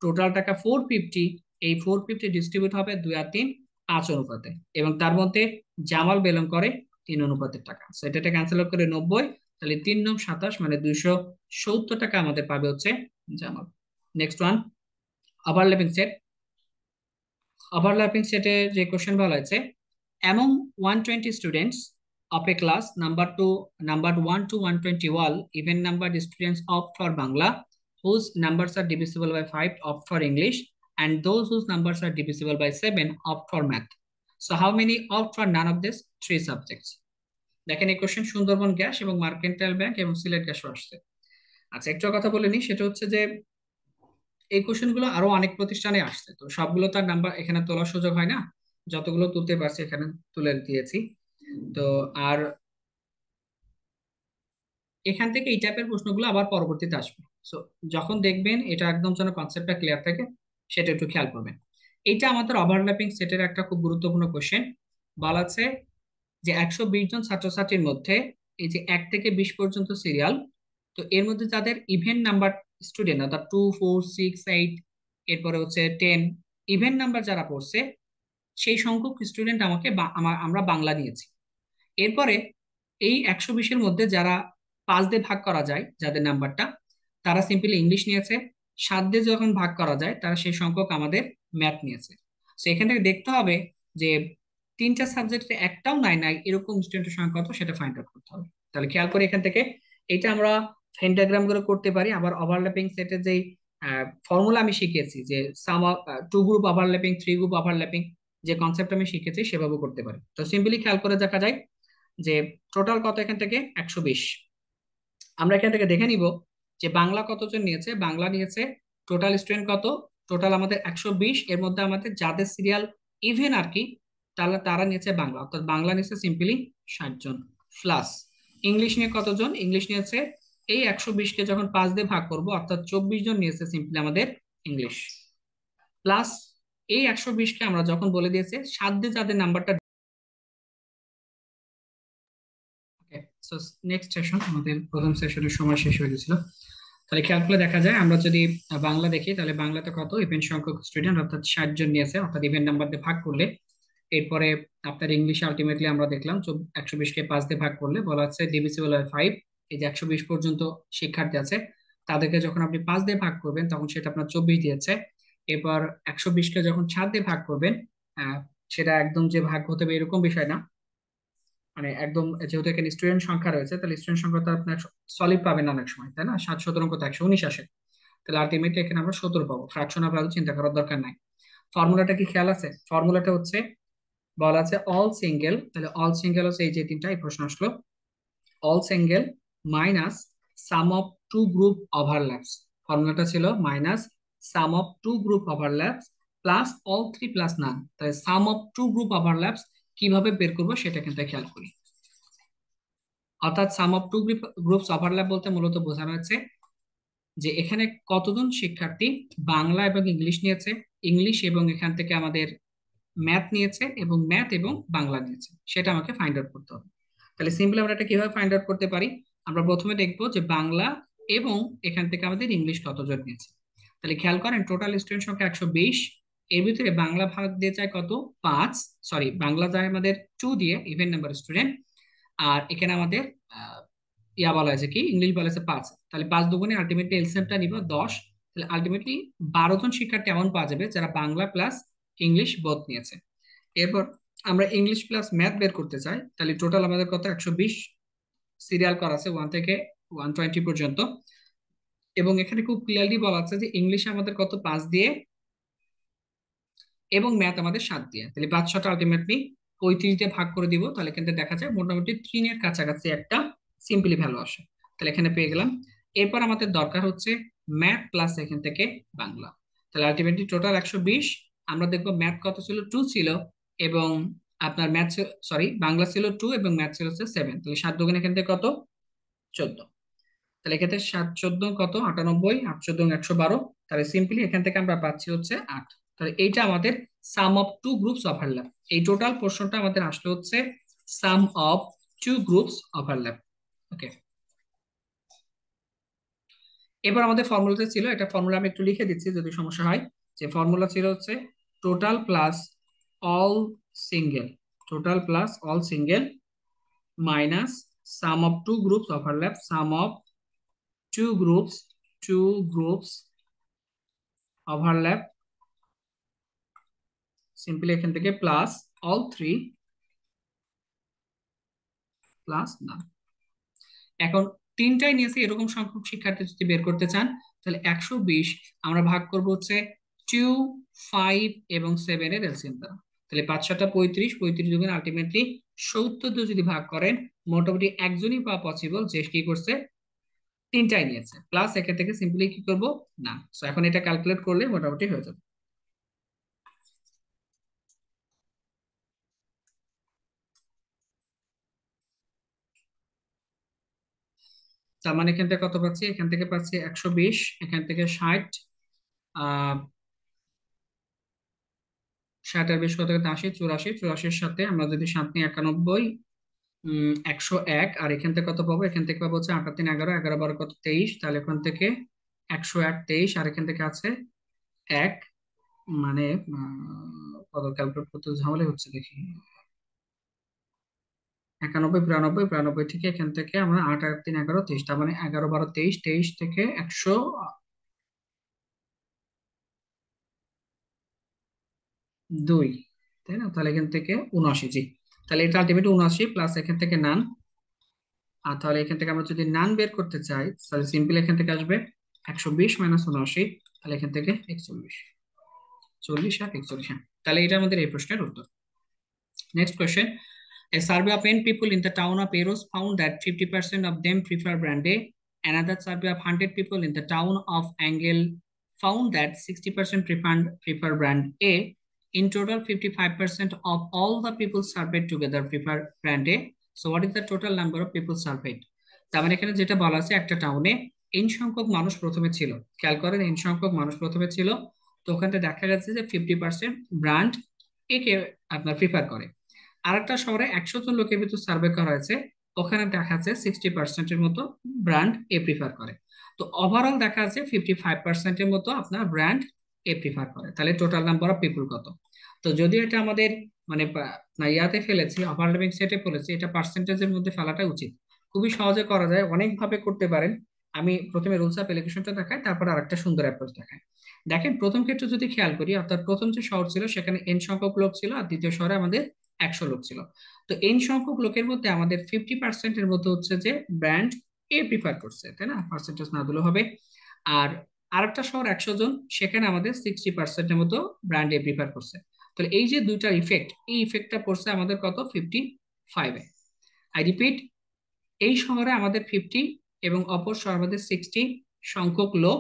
টোটাল টাকা 450। এই 450 ডিস্ট্রিবিউট হবে 2 আর 3, 5 অনুপাতে, এবং তার মধ্যে জামাল বিলং করে 3 অনুপাতের টাকা। সো এটা ক্যান্সেল করে 90, তাহলে 3×9 = 27, মানে 270 টাকা আমাদের পাবে হচ্ছে Jamal. Next one, overlapping set. Overlapping সেটে যে কোশ্চেন বলা হয়েছে, among 120 students of a class numbered 1 to 120 all, even numbered students opt for Bangla, whose numbers are divisible by 5 opt for English, and those whose numbers are divisible by 7 opt for math. So how many opt for none of these three subjects? দেখেন এই question Sundarban gas এবং mercantile bank এবং সিলেট গ্যাসও আসছে। আচ্ছা, একটা কথা বলে নি, সেটা হচ্ছে যে এই কোশ্চেন গুলো আরো অনেক প্রতিষ্ঠানে আসছে, তো সবগুলো তার নাম্বার এখানে তোলার সুযোগ হয় না, যতগুলো তুলতে পারছি এখানে তুলে দিয়েছি। তো আর এখান থেকে এই টাইপের প্রশ্নগুলো আবার পরবর্তীতে আসবে। সো যখন দেখবেন এটা একদম যেন কনসেপ্টটা ক্লিয়ার থাকে, সেটা একটু খেয়াল করবেন। এটা আমাদের ওভারল্যাপিং সেটের একটা খুব গুরুত্বপূর্ণ কোশ্চেন। বলা আছে যে 120 জন ছাত্রছাত্রীর মধ্যে এই যে 1 থেকে 20 পর্যন্ত সিরিয়াল, তো এর মধ্যে যাদের ইভেন নাম্বার স্টুডেন্ট, অর্থাৎ 2 4 6 8, এরপরে হচ্ছে 10, ইভেন নাম্বার যারা পড়ছে সেই সংখ্যক স্টুডেন্ট আমাকে আমরা বাংলা নিয়েছি। এরপরে এই 120-এর মধ্যে যারা 5 দিয়ে ভাগ করা যায় যাদের নাম্বারটা, তারা সিম্পলি ইংলিশ নিয়েছে। 7 দিয়ে যখন ভাগ করা যায় তারা সেই সংখ্যক আমাদের ম্যাথ নিয়েছে। তো এখান থেকে দেখতে হবে যে 3টা সাবজেক্টে একটাও নাই নাই এরকম স্টুডেন্টের সংখ্যা কত, সেটা ফাইন্ড আউট করতে হবে। তাহলে খেয়াল করে এখান থেকে এটা আমরা ভেন ডায়াগ্রাম করে করতে পারি। আবার ওভারল্যাপিং সেটের যেই ফর্মুলা আমি শিখেছি, যে sum of 2 group overlapping, 3 group overlapping, যে কনসেপ্ট আমি শিখেছি সেভাবে করতে পারি। তো সিম্পলি খেয়াল করে দেখা যায় যে টোটাল কত এখান থেকে 120। আমরা এখান থেকে দেখে নিব যে বাংলা কতজন নিয়েছে। বাংলা নিয়েছে টোটাল স্টুডেন্ট কত, টোটাল আমাদের 120, এর মধ্যে আমাদের যাদের সিরিয়াল ইভেন আর কি, তাহলে তারা নিয়েছে বাংলা, অর্থাৎ বাংলা নিয়েছে সিম্পলি 60 জন। প্লাস ইংলিশ নিয়ে কতজন? ইংলিশ নিয়েছে এই 120-কে যখন 5 দিয়ে ভাগ করব, অর্থাৎ 24 জন নিয়েছে সিম্পলি আমাদের ইংলিশ, প্লাস এই 120-কে আমরা যখন বলে দিয়েছে 7 দিয়ে যাদের নাম্বারটা। সো নেক্সট সেশন, আমাদের প্রথম সেশনের সময় শেষ হয়ে গেছিল। তাহলে খেয়াল করে দেখা যায়, আমরা যদি বাংলা দেখি, তাহলে বাংলাতে কত ইভেন্ট সংখ্যক স্টুডেন্ট, অর্থাৎ 60 জন নিয়েছে, অর্থাৎ ইভেন্ট নাম্বার দিয়ে ভাগ করলে। এরপরে আপনার ইংলিশে আলটিমেটলি আমরা দেখলাম 120-কে 5 দিয়ে ভাগ করলে বলা আছে ডিভিজিবল বাই 5। এই যে 120 পর্যন্ত শিক্ষার্থী আছে, তাদেরকে যখন আপনি 5 দিয়ে ভাগ করবেন তখন সেটা আপনার 24 দিয়েছে। এরপর 120-কে যখন 7 দিয়ে ভাগ করবেন, আহ, সেটা একদম যে ভাগ হতে হবে এরকম বিষয় না, মানে একদম যেহেতু এখানে স্টুডেন্ট সংখ্যা রয়েছে, তাহলে স্টুডেন্ট সংখ্যা তো আপনার সলিড পাবেন না অনেক সময়, তাই না? 7 17 অঙ্ক তো 119 আসে, তাহলে আলটিমেটলি এখানে আমরা 17 পাবো। ফ্র্যাকশন আবার চিন্তা করার দরকার নাই। ফর্মুলাটা কি খেয়াল আছে? ফর্মুলাটা হচ্ছে, বলা আছে অল সিঙ্গেল, তাহলে অল সিঙ্গেল হচ্ছে এই যে তিনটা, এই প্রশ্ন আসলো, all single minus sum of two group overlaps. ফর্মুলাটা ছিল minus sum of two group overlaps plus all three plus none. তাহলে sum of two group overlaps কিভাবে বের করবো সেটা কিন্তু খেয়াল করি। অর্থাৎ sum of two groups overlap বলতে মূলত বোঝানো হচ্ছে যে এখানে কতজন শিক্ষার্থী বাংলা এবং ইংলিশ নিয়েছে, ইংলিশ এবং এখান থেকে আমাদের ম্যাথ নিয়েছে, এবং ম্যাথ এবং বাংলা নিয়েছে, সেটা আমাকে ফাইন্ড আউট করতে হবে। তাহলে সিম্পলি আমরা এটা কিভাবে ফাইন্ড আউট করতে পারি? আমরা প্রথমে দেখবো যে বাংলা এবং এখান থেকে আমাদের ইংলিশ কতজন নিয়েছে। তাহলে খেয়াল করেন, টোটাল স্টুডেন্ট সংখ্যা 120, এর ভিতরে বাংলা ভাগ দিয়ে যায় কত? 5, সরি বাংলা যায় আমাদের 2 দিয়ে, ইভেন নাম্বার স্টুডেন্ট। আর এখানে আমাদের আহ, ইয়া বলা হয়েছে কি, ইংলিশ বলা হয়েছে 5, তাহলে 5 দুগুণে আলটিমেটলি এলসিএমটা নিব 10। তাহলে আলটিমেটলি 12 জন শিক্ষার্থী এমন পাওয়া যাবে যারা বাংলা প্লাস ইংলিশ বোথ নিয়েছে। এরপর আমরা ইংলিশ প্লাস ম্যাথ বের করতে চাই, তাহলে টোটাল আমাদের কত? 120 সিরিয়াল করা আছে 1 থেকে 120 পর্যন্ত, এবং এখানে খুব ক্লিয়ারলি বলা আছে যে ইংলিশে আমাদের কত? 5 দিয়ে, এবং ম্যাথ আমাদের 7 দিয়ে। তাহলে 5 আলটিমেটলি 35 দিয়ে ভাগ করে দিব, তাহলে কিন্তু দেখা যায় মোটামুটি 3 এর কাছাকাছি একটা সিম্পলি ভ্যালু আসে। তাহলে এখানে পেয়ে গেলাম। এরপর আমাদের দরকার হচ্ছে ম্যাথ প্লাস এখান থেকে বাংলা। তাহলে আলটিমেটলি টোটাল 120, আমরা দেখবো ম্যাথ কত ছিল? 2 ছিল, এবং আপনার ম্যাথ, সরি বাংলা ছিল 2 এবং ম্যাথ ছিল হচ্ছে 7। তাহলে 7 দুগুণ এখান থেকে কত? 14। তাহলে এক্ষেত্রে 7 14 কত? 98, 8 14 112। তাহলে সিম্পলি এখান থেকে আমরা পাচ্ছি হচ্ছে 8। তাহলে এইটা আমাদের সাম অফ টু গ্রুপস ওভারল্যাপ। এই টোটাল প্রশ্নটা আমাদের আসলে হচ্ছে সাম অফ টু গ্রুপস ওভারল্যাপ। ওকে, এবার আমাদের ফর্মুলাতে ছিল, এটা ফর্মুলা আমি একটু লিখে দিচ্ছি যদি সমস্যা হয়। যে ফর্মুলা ছিল হচ্ছে total plus all single, total plus all single minus sum of two groups overlap, sum of two groups overlap, simply এখান থেকে প্লাস অল থ্রি প্লাস না। এখন তিনটাই নিয়েছে এরকম সংখ্যক শিক্ষার্থী যদি বের করতে চান, তাহলে 120 আমরা ভাগ করব হচ্ছে 2, 5 এবং 7 এর এলসিএম দ্বারা। তাহলে 5 7 35, 35 দুগুণ আলটিমেটলি 70 দিয়ে যদি ভাগ করেন, মোটামুটি একজনই পাওয়া পসিবল যে কি করছে, তিনটাই নিয়েছে, প্লাস এখান থেকে সিম্পলি কি করব না। সো এখন এটা ক্যালকুলেট করলে মোটামুটি হয়ে যাবে। তার মানে এখান থেকে কত পাচ্ছি? এখান থেকে পাচ্ছি 120, এখান থেকে 60, 60 আর 20 কত? 80, 84, 84-এর সাথে আমরা যদি 7 নিই 91, 101। আর এখান থেকে কত পাবো? এখান থেকে পাবো হচ্ছে 8 আর 3 11, 11 12 কত? 23। তাহলে এখান থেকে 101, 23, আর এখান থেকে আছে 1, মানে কত ক্যালকুলেট করতে ঝামেলা হচ্ছে দেখি। 91, 92, 92 থেকে এখান থেকে আমরা 8 আর 3 11, 23, তার মানে 11 12 23, 23 থেকে 102, তাই না? তাহলে এখান থেকে 79, জি। তাহলে এটা আলটিমেটলি 79 প্লাস এখান থেকে নান। আর তাহলে এখান থেকে আমরা যদি নান বের করতে চাই, তাহলে সিম্পল এখান থেকে আসবে 120 মাইনাস 79, তাহলে এখান থেকে 41, 40 আর 41, হ্যাঁ। তাহলে এটা আমাদের এই প্রশ্নের উত্তর। Next question, a survey of 10 people in the town of Eros found that 50% of them prefer brand A. Another survey of 100 people in the town of Angle found that 60% prefer brand A. In total, 55% of all the people surveyed together prefer brand A. So what is the total number of people surveyed? তার মানে এখানে যেটা বলা আছে, একটা টাউনে N সংখ্যক মানুষ প্রথমে ছিল। খেয়াল করেন, এন সংখ্যক মানুষ প্রথমে ছিল। তো ওখানে দেখা যাচ্ছে যে 50% ব্র্যান্ড একে আপনার প্রিফার করে। আরেকটা শহরে 100 জন লোকের ভিতর সার্ভে করা হয়েছে, ওখানে দেখা যাচ্ছে 60%-এর মতো ব্র্যান্ড এ প্রিফার করে। তো ওভারঅল দেখা যাচ্ছে 55%-এর মতো আপনার ব্র্যান্ড এ প্রিফার করে। তাহলে টোটাল নাম্বার অফ পিপুল কত? তো যদি এটা আমাদের মানে না ইয়াতে ফেলেছি, ওভারল্যাপিং সেটে ফেলেছি, এটা পার্সেন্টেজের মধ্যে ফেলাটা উচিত। খুবই সহজে করা যায়, অনেক ভাবে করতে পারেন। আমি প্রথমে রুলস অফ এলিগেশনটা দেখাই, তারপর আরেকটা সুন্দর অ্যাপ্রোচ দেখাই। দেখেন, প্রথম ক্ষেত্রে যদি খেয়াল করি, অর্থাৎ প্রথম যে শহর ছিল সেখানে এন সংখ্যক লোক ছিল, আর দ্বিতীয় শহরে আমাদের 100 লোক ছিল। তো এন সংখ্যক লোকের মধ্যে আমাদের 50%-এর মধ্যে হচ্ছে যে ব্র্যান্ড এ প্রিফার করছে, তাই না? পার্সেন্টেজ না দিলেও হবে। আর আরেকটা শহর 100 জন, সেখানে আমাদের 60%-এর মতো ব্র্যান্ড এ প্রিফার করছে। তাহলে এই যে দুইটার ইফেক্ট, এই ইফেক্টটা পড়ছে আমাদের কত? 55-এ। আই রিপিট, এই শহরে আমাদের 50 এবং অপর শহরে আমাদের 60 সংখ্যক লোক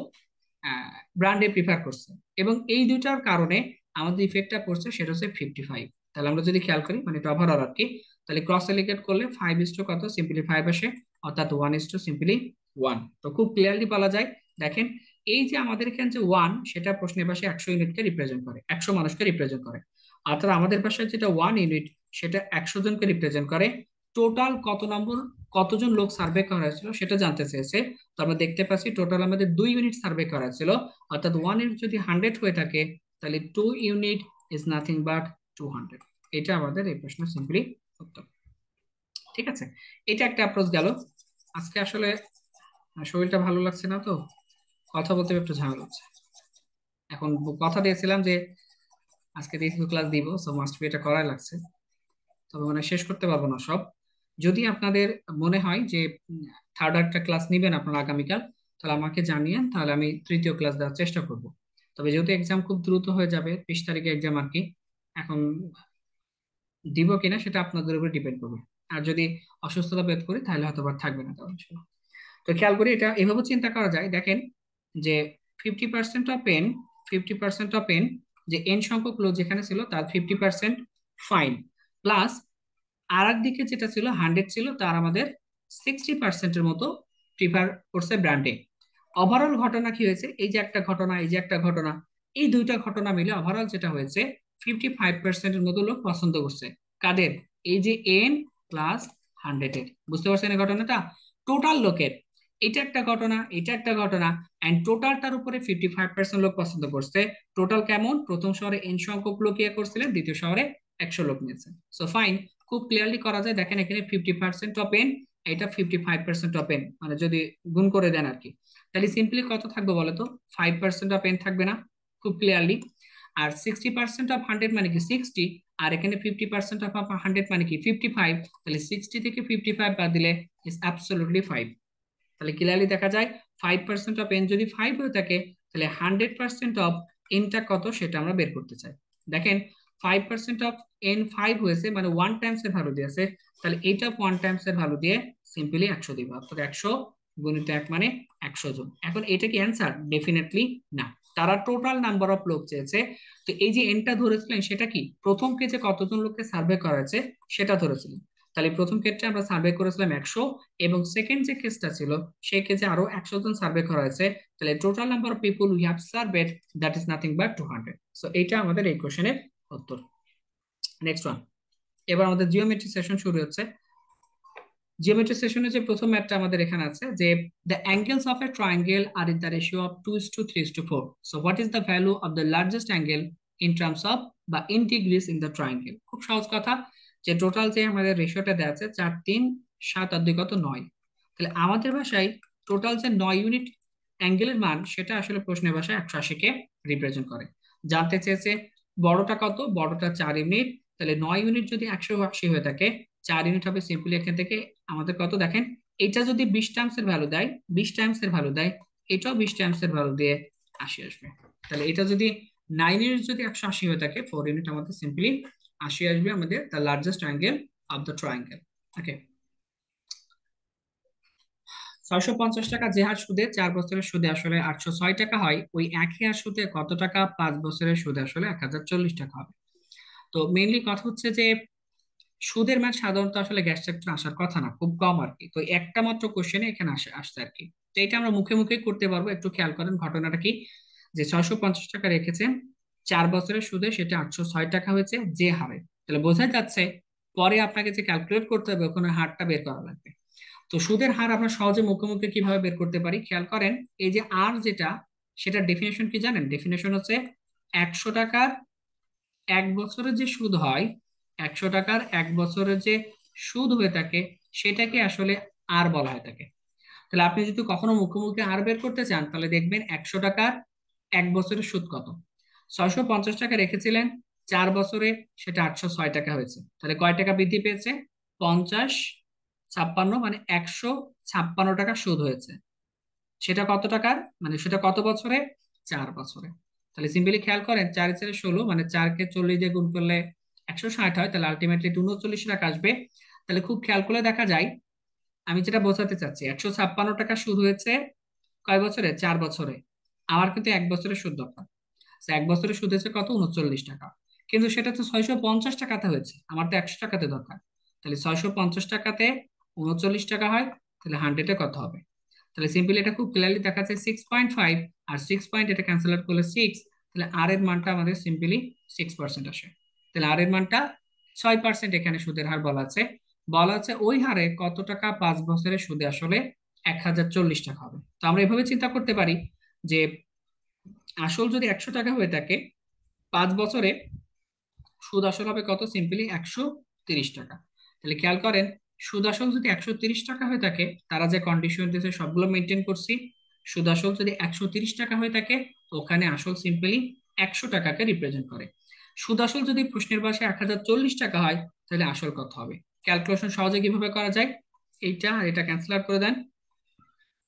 ব্র্যান্ডে প্রিফার করছে, এবং এই দুইটার কারণে আমাদের ইফেক্টটা পড়ছে, সেটা হচ্ছে 55। তাহলে আমরা যদি খেয়াল করি, মানে এটা ওভারঅল আর কি, তাহলে ক্রস এলিগেট করলে 5 কত? সিম্পলি 5 আসে, অর্থাৎ 1 সিম্পলি 1। তো খুব ক্লিয়ারলি বলা যায়, দেখেন, এই যে আমাদের এখানে যে 1, সেটা প্রশ্নের পাশে 100 ইউনিটকে রিপ্রেজেন্ট করে, 100 মানুষকে রিপ্রেজেন্ট করে। অর্থাৎ আমাদের পাশে যেটা 1 ইউনিট, সেটা 100 জনকে রিপ্রেজেন্ট করে। টোটাল কত নম্বর, কতজন লোক সার্ভে করা হয়েছিল সেটা জানতে চেয়েছে। তো আমরা দেখতে পাচ্ছি টোটাল আমাদের 2 ইউনিট সার্ভে করা ছিল, অর্থাৎ 1 ইউনিট যদি 100 হয়ে থাকে, তাহলে 2 ইউনিট ইজ নাথিং বাট 200। এটা আমাদের এই প্রশ্ন সিম্পলি উত্তর। ঠিক আছে, এটা একটা অ্যাপ্রোচ গেল। আজকে আসলে শরীরটা ভালো লাগছে না, তো কথা বলতে একটু ঝামেলা হচ্ছে। এখন কথা দিয়েছিলাম যে আজকে দ্বিতীয় ক্লাস দিব, সো মাস্ট বি এটা করাই লাগছে। তবে মানে শেষ করতে পারবো না সব। যদি আপনাদের মনে হয় যে থার্ড একটা ক্লাস নিবেন আপনারা আগামীকাল, তাহলে আমাকে জানিয়েন, তাহলে আমি তৃতীয় ক্লাস দেওয়ার চেষ্টা করব। তবে যেহেতু এক্সাম খুব দ্রুত হয়ে যাবে, 20 তারিখে এক্সাম আর কি, এখন দিব কিনা সেটা আপনাদের উপর ডিপেন্ড করবে। আর যদি অসুস্থতা বোধ করি, তাহলে হয়তো আর থাকবে না তেমন ছিল। তো খেয়াল করি, এটা এভাবে চিন্তা করা যায়, দেখেন, যে 50% অফ এন, 50% অফ এন, যে এন সংখ্যক লোক যেখানে ছিল তার 50% ফাইন, প্লাস আর একদিকে যেটা ছিল 100 ছিল, তার আমাদের 60%-এর মতো প্রিফার করছে ব্র্যান্ডে। ওভারঅল ঘটনা কি হয়েছে? এই যে একটা ঘটনা, এই যে একটা ঘটনা, এই দুইটা ঘটনা মিলে ওভারঅল যেটা হয়েছে, 55%-এর মতো লোক পছন্দ করছে কাদের? এই যে এন প্লাস 100-এর। বুঝতে পারছেন এই ঘটনাটা? টোটাল লোকের, এটা একটা ঘটনা, এটা একটা ঘটনা, এন্ড টোটালটার উপরে 55% লোক পছন্দ করছে। টোটাল কেমন? প্রথম শহরে এন সংখ্যক লোক ইয়ে করছিলেন, দ্বিতীয় শহরে 100 লোক নিয়েছেন। সো ফাইন, খুব ক্লিয়ারলি করা যায়। দেখেন এখানে 50%-অফ এন, এটা 55%-অফ এন, মানে যদি গুণ করে দেন আর কি, তাহলে সিম্পলি কত থাকবে বলো তো? 5%-অফ এন থাকবে না? খুব ক্লিয়ারলি। আর 60%-অফ 100 মানে কি 60, আর এখানে 50%-অফ 100 মানে কি 55। তাহলে 60 থেকে 55 বাদ দিলে ইজ অ্যাবসলিউটলি 5। তাহলে ক্লিয়ারলি দেখা যায় 5%-অফ এন যদি 5 হয়ে থাকে, তাহলে 100%-অফ এনটা কত সেটা আমরা বের করতে চাই। দেখেন, 5%-অফ এন 5 হয়েছে, মানে 1 টাইমস এর ভ্যালু দিয়েছে, তাহলে এইটা 1 টাইমস এর ভ্যালু দিয়ে সিম্পলি 100 দিব, অর্থাৎ 100 গুণিত 1 মানে 100 জন। এখন এটা কি অ্যান্সার? ডেফিনেটলি না। তারা টোটাল নাম্বার অফ লোক চেয়েছে। তো এই যে এনটা ধরেছিলেন, সেটা কি প্রথম কেজে কতজন লোককে সার্ভে করা হয়েছে সেটা ধরেছিলেন। তাহলে প্রথম ক্ষেত্রে আমরা সার্ভে করেছিলাম 100, এবং সেকেন্ড যে কেসটা ছিল সেই কেসে আরো 100 জন সার্ভে করা হয়েছে। তাহলে total number of people we have surveyed, that is nothing but 200। So এইটা আমাদের এই কোশ্চেনের উত্তর। নেক্সট ওয়ান, এবার আমাদের জিওমেট্রি সেশন শুরু হচ্ছে। জিওমেট্রি সেশনে যে প্রথম ম্যাথটা আমাদের এখানে আছে, যে the angles of a triangle are in the ratio of 2:3:4, so what is the value of the largest angle in terms of বা in degrees in the triangle? খুব সহজ কথা, যে টোটাল যে আমাদের রেশিওটা দেওয়া আছে 4 3 7 আর 2 কত 9, তাহলে আমাদের ভাষায় টোটাল যে 9 ইউনিট অ্যাঙ্গেলের মান, সেটা আসলে প্রশ্নের ভাষায় 180-কে রিপ্রেজেন্ট করে। জানতে চেয়েছে বড়টা কত? বড়টা 4 ইউনিট। তাহলে 9 ইউনিট যদি 180 হয়ে থাকে, 4 ইউনিট হবে সিম্পলি এখান থেকে আমাদের কত? দেখেন, এটা যদি 20 টাইমস এর ভ্যালু দেয়, 20 টাইমস এর ভ্যালু দেয়, এটাও 20 টাইমস এর ভ্যালু দিয়ে 80 আসবে। তাহলে এটা যদি 9 ইউনিট যদি 180 হয়ে থাকে, 4 ইউনিট আমাদের সিম্পলি 80 আসবে, আমাদের the largest angle of the triangle. Okay, 650 টাকা যে হার সুদে 4 বছরের সুদে আসলে 806 টাকা হয়, ওই একই হার সুদে কত টাকা 5 বছরের সুদে আসলে 1040 টাকা হবে? তো মেইনলি কথা হচ্ছে যে সুদের ম্যাথ সাধারণত আসলে গ্যাস চ্যাপ্টার আসার কথা না, খুব কম আর কি। তো একটা মাত্র কোশ্চেনে এখানে আসছে আর কি। তো এটা আমরা মুখে মুখে করতে পারবো। একটু খেয়াল করেন ঘটনাটা কি, যে 650 টাকা রেখেছেন, 4 বছরের সুদে সেটা 806 টাকা হয়েছে যে হারে। তাহলে বোঝা যাচ্ছে পরে আপনাকে যে ক্যালকুলেট করতে হবে ওখানে হারটা বের করা লাগবে। তো সুদের হার আমরা সহজে মুখে মুখে কিভাবে বের করতে পারি, খেয়াল করেন। এই যে আর যেটা, সেটার ডেফিনেশন কি জানেন? ডেফিনেশন হচ্ছে 100 টাকার 1 বছরের যে সুদ হয়, 100 টাকার 1 বছরের যে সুদ হয়ে থাকে সেটাকে আসলে আর বলা হয় থাকে। তাহলে আপনি যদি কখনো মুখোমুখি আর বের করতে চান তাহলে দেখবেন 100 টাকার 1 বছরের সুদ কত। 650 টাকা রেখেছিলেন, 4 বছরে সেটা 806 টাকা হয়েছে। তাহলে কয় টাকা বৃদ্ধি পেয়েছে? 50 56, মানে 156 টাকা সুদ হয়েছে। সেটা কত টাকার, মানে সেটা কত বছরে? 4 বছরে। তাহলে সিম্পলি খেয়াল করেন, 4 4 16, মানে 4 কে 40 দিয়ে গুণ করলে 160 হয়, তাহলে আলটিমেটলি 39 টাকা আসবে। তাহলে খুব খেয়াল করে দেখা যায়, আমি যেটা বোঝাতে চাচ্ছি, 156 টাকা সুদ হয়েছে কয় বছরে? 4 বছরে। আমার কিন্তু 1 বছরের সুদ দরকার। তো 1 বছরের সুদ হয়েছে কত? 39 টাকা। কিন্তু সেটা তো 650 টাকাতে হয়েছে, আমার তো 100 টাকাতে দরকার। তাহলে 650 টাকাতে 39 টাকা হয়, তাহলে 100-এ কত হবে? তাহলে সিম্পলি এটা খুব ক্লিয়ারলি দেখা যাচ্ছে 6.5, আর 6 পয়েন্ট এটা ক্যান্সেল আউট করলে 6। তাহলে আর এর মানটা আমাদের সিম্পলি 6% আসে। তাহলে আর এর মানটা 6%। এখানে সুদের হার বলা আছে, বলা আছে ওই হারে কত টাকা 5 বছরের সুদে আসলে 1040 টাকা হবে। তো আমরা এভাবে চিন্তা করতে পারি যে আসল যদি 100 টাকা হয়ে থাকে, 5 বছরে সুদ আসল হবে কত? সিম্পলি 130 টাকা। তাহলে খেয়াল করেন, সুদ আসল যদি 130 টাকা হয়ে থাকে, তারা যে কন্ডিশন দিয়েছে সবগুলো মেনটেন করছি। সুদ আসল যদি 130 টাকা হয়ে থাকে, ওখানে আসল সিম্পলি 100 টাকাকে রিপ্রেজেন্ট করে। সুদ আসল যদি প্রশ্নের ভাষায় 1040 টাকা হয়, তাহলে আসল কত হবে? ক্যালকুলেশন সহজে কিভাবে করা যায়, এইটা আর এটা ক্যান্সেল আউট করে দেন।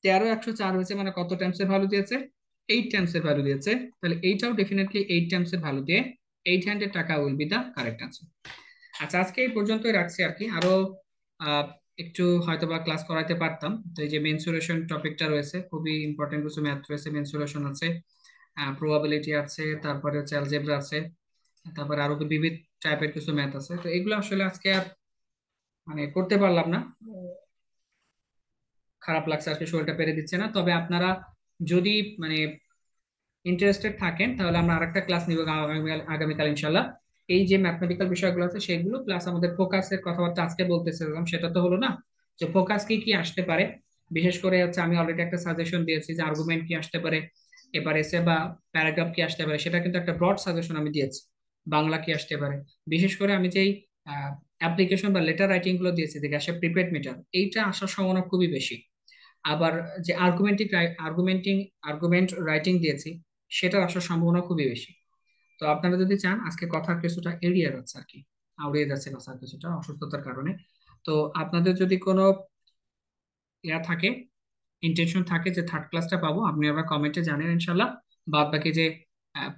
13 104 হয়েছে, মানে কত টাইমস এর ভ্যালু দিয়েছে? 8 টাইমস এর ভ্যালু দিয়েছে। তাহলে এইটাও ডেফিনেটলি 8 টাইমস এর ভ্যালু দিয়ে 800 টাকা will be the correct answer. আচ্ছা, আজকে এই পর্যন্তই রাখছি আর কি। আরো আহ, একটু হয়তোবা ক্লাস করাইতে পারতাম। তো এই যে মেনসুরেশন টপিকটা রয়েছে, খুবই ইম্পর্টেন্ট কিছু ম্যাথ রয়েছে, মেনসুরেশন আছে, প্রবাবিলিটি আছে, তারপরে হচ্ছে অ্যালজেব্রা আছে, তারপরে আরো বিবিধ টাইপের কিছু ম্যাথ আছে। তো এগুলো আসলে আজকে আর মানে করতে পারলাম না, খারাপ লাগছে, আজকে শরীরটা পেরে দিচ্ছে না। তবে আপনারা যদি মানে ইন্টারেস্টেড থাকেন তাহলে আমরা আরেকটা ক্লাস নিব আগামীকাল ইনশাল্লাহ। এই যে ম্যাথমেটিক্যাল বিষয়গুলো আছে সেগুলো, প্লাস আমাদের ফোকাসের কথাবার্তা আজকে বলতেছিলাম, সেটা তো হলো না, যে ফোকাস কি কি আসতে পারে। বিশেষ করে হচ্ছে আমি অলরেডি একটা সাজেশন দিয়েছি যে আর্গুমেন্ট কি আসতে পারে, এবার এসে বা প্যারাগ্রাফ কি আসতে পারে, সেটা কিন্তু একটা ব্রড সাজেশন আমি দিয়েছি। বাংলা কি আসতে পারে, বিশেষ করে আমি যেই অ্যাপ্লিকেশন বা লেটার রাইটিং গুলো দিয়েছি যে গ্যাসের প্রিপেড মিটার, এইটা আসার সম্ভাবনা খুবই বেশি। আবার যে আর্গুমেন্ট রাইটিং দিয়েছি, সেটার আসার সম্ভাবনা খুবই বেশি। তো আপনারা যদি চান, আজকে কথা কিছুটা এড়িয়ে যাচ্ছে আর কি, আউড়িয়ে যাচ্ছে কথা কিছুটা অসুস্থতার কারণে। তো আপনাদের যদি কোনো ইয়া থাকে, ইন্টেনশন থাকে যে থার্ড ক্লাসটা পাবো, আপনি আবার কমেন্টে জানেন ইনশাল্লাহ। বাদ বাকি যে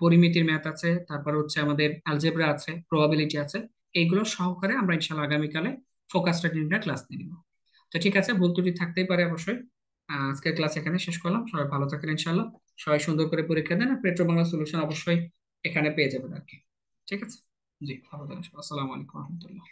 পরিমিতির ম্যাথ আছে, তারপর হচ্ছে আমাদের অ্যালজেব্রা আছে, প্রবাবিলিটি আছে, এইগুলো সহকারে আমরা ইনশাল্লাহ আগামীকালে ফোকাস রেটিং ক্লাস নিয়ে নিব। তো ঠিক আছে, ভুল ত্রুটি থাকতেই পারে অবশ্যই। আজকের ক্লাস এখানে শেষ করলাম। সবাই ভালো থাকেন ইনশাল্লাহ। সবাই সুন্দর করে পরীক্ষা দেন, আর পেট্রো বাংলা সলিউশন অবশ্যই এখানে পেয়ে যাবেন আর কি। ঠিক আছে। জি, ভালো থাকেন। আসসালামু আলাইকুম রহমতুল্লাহ।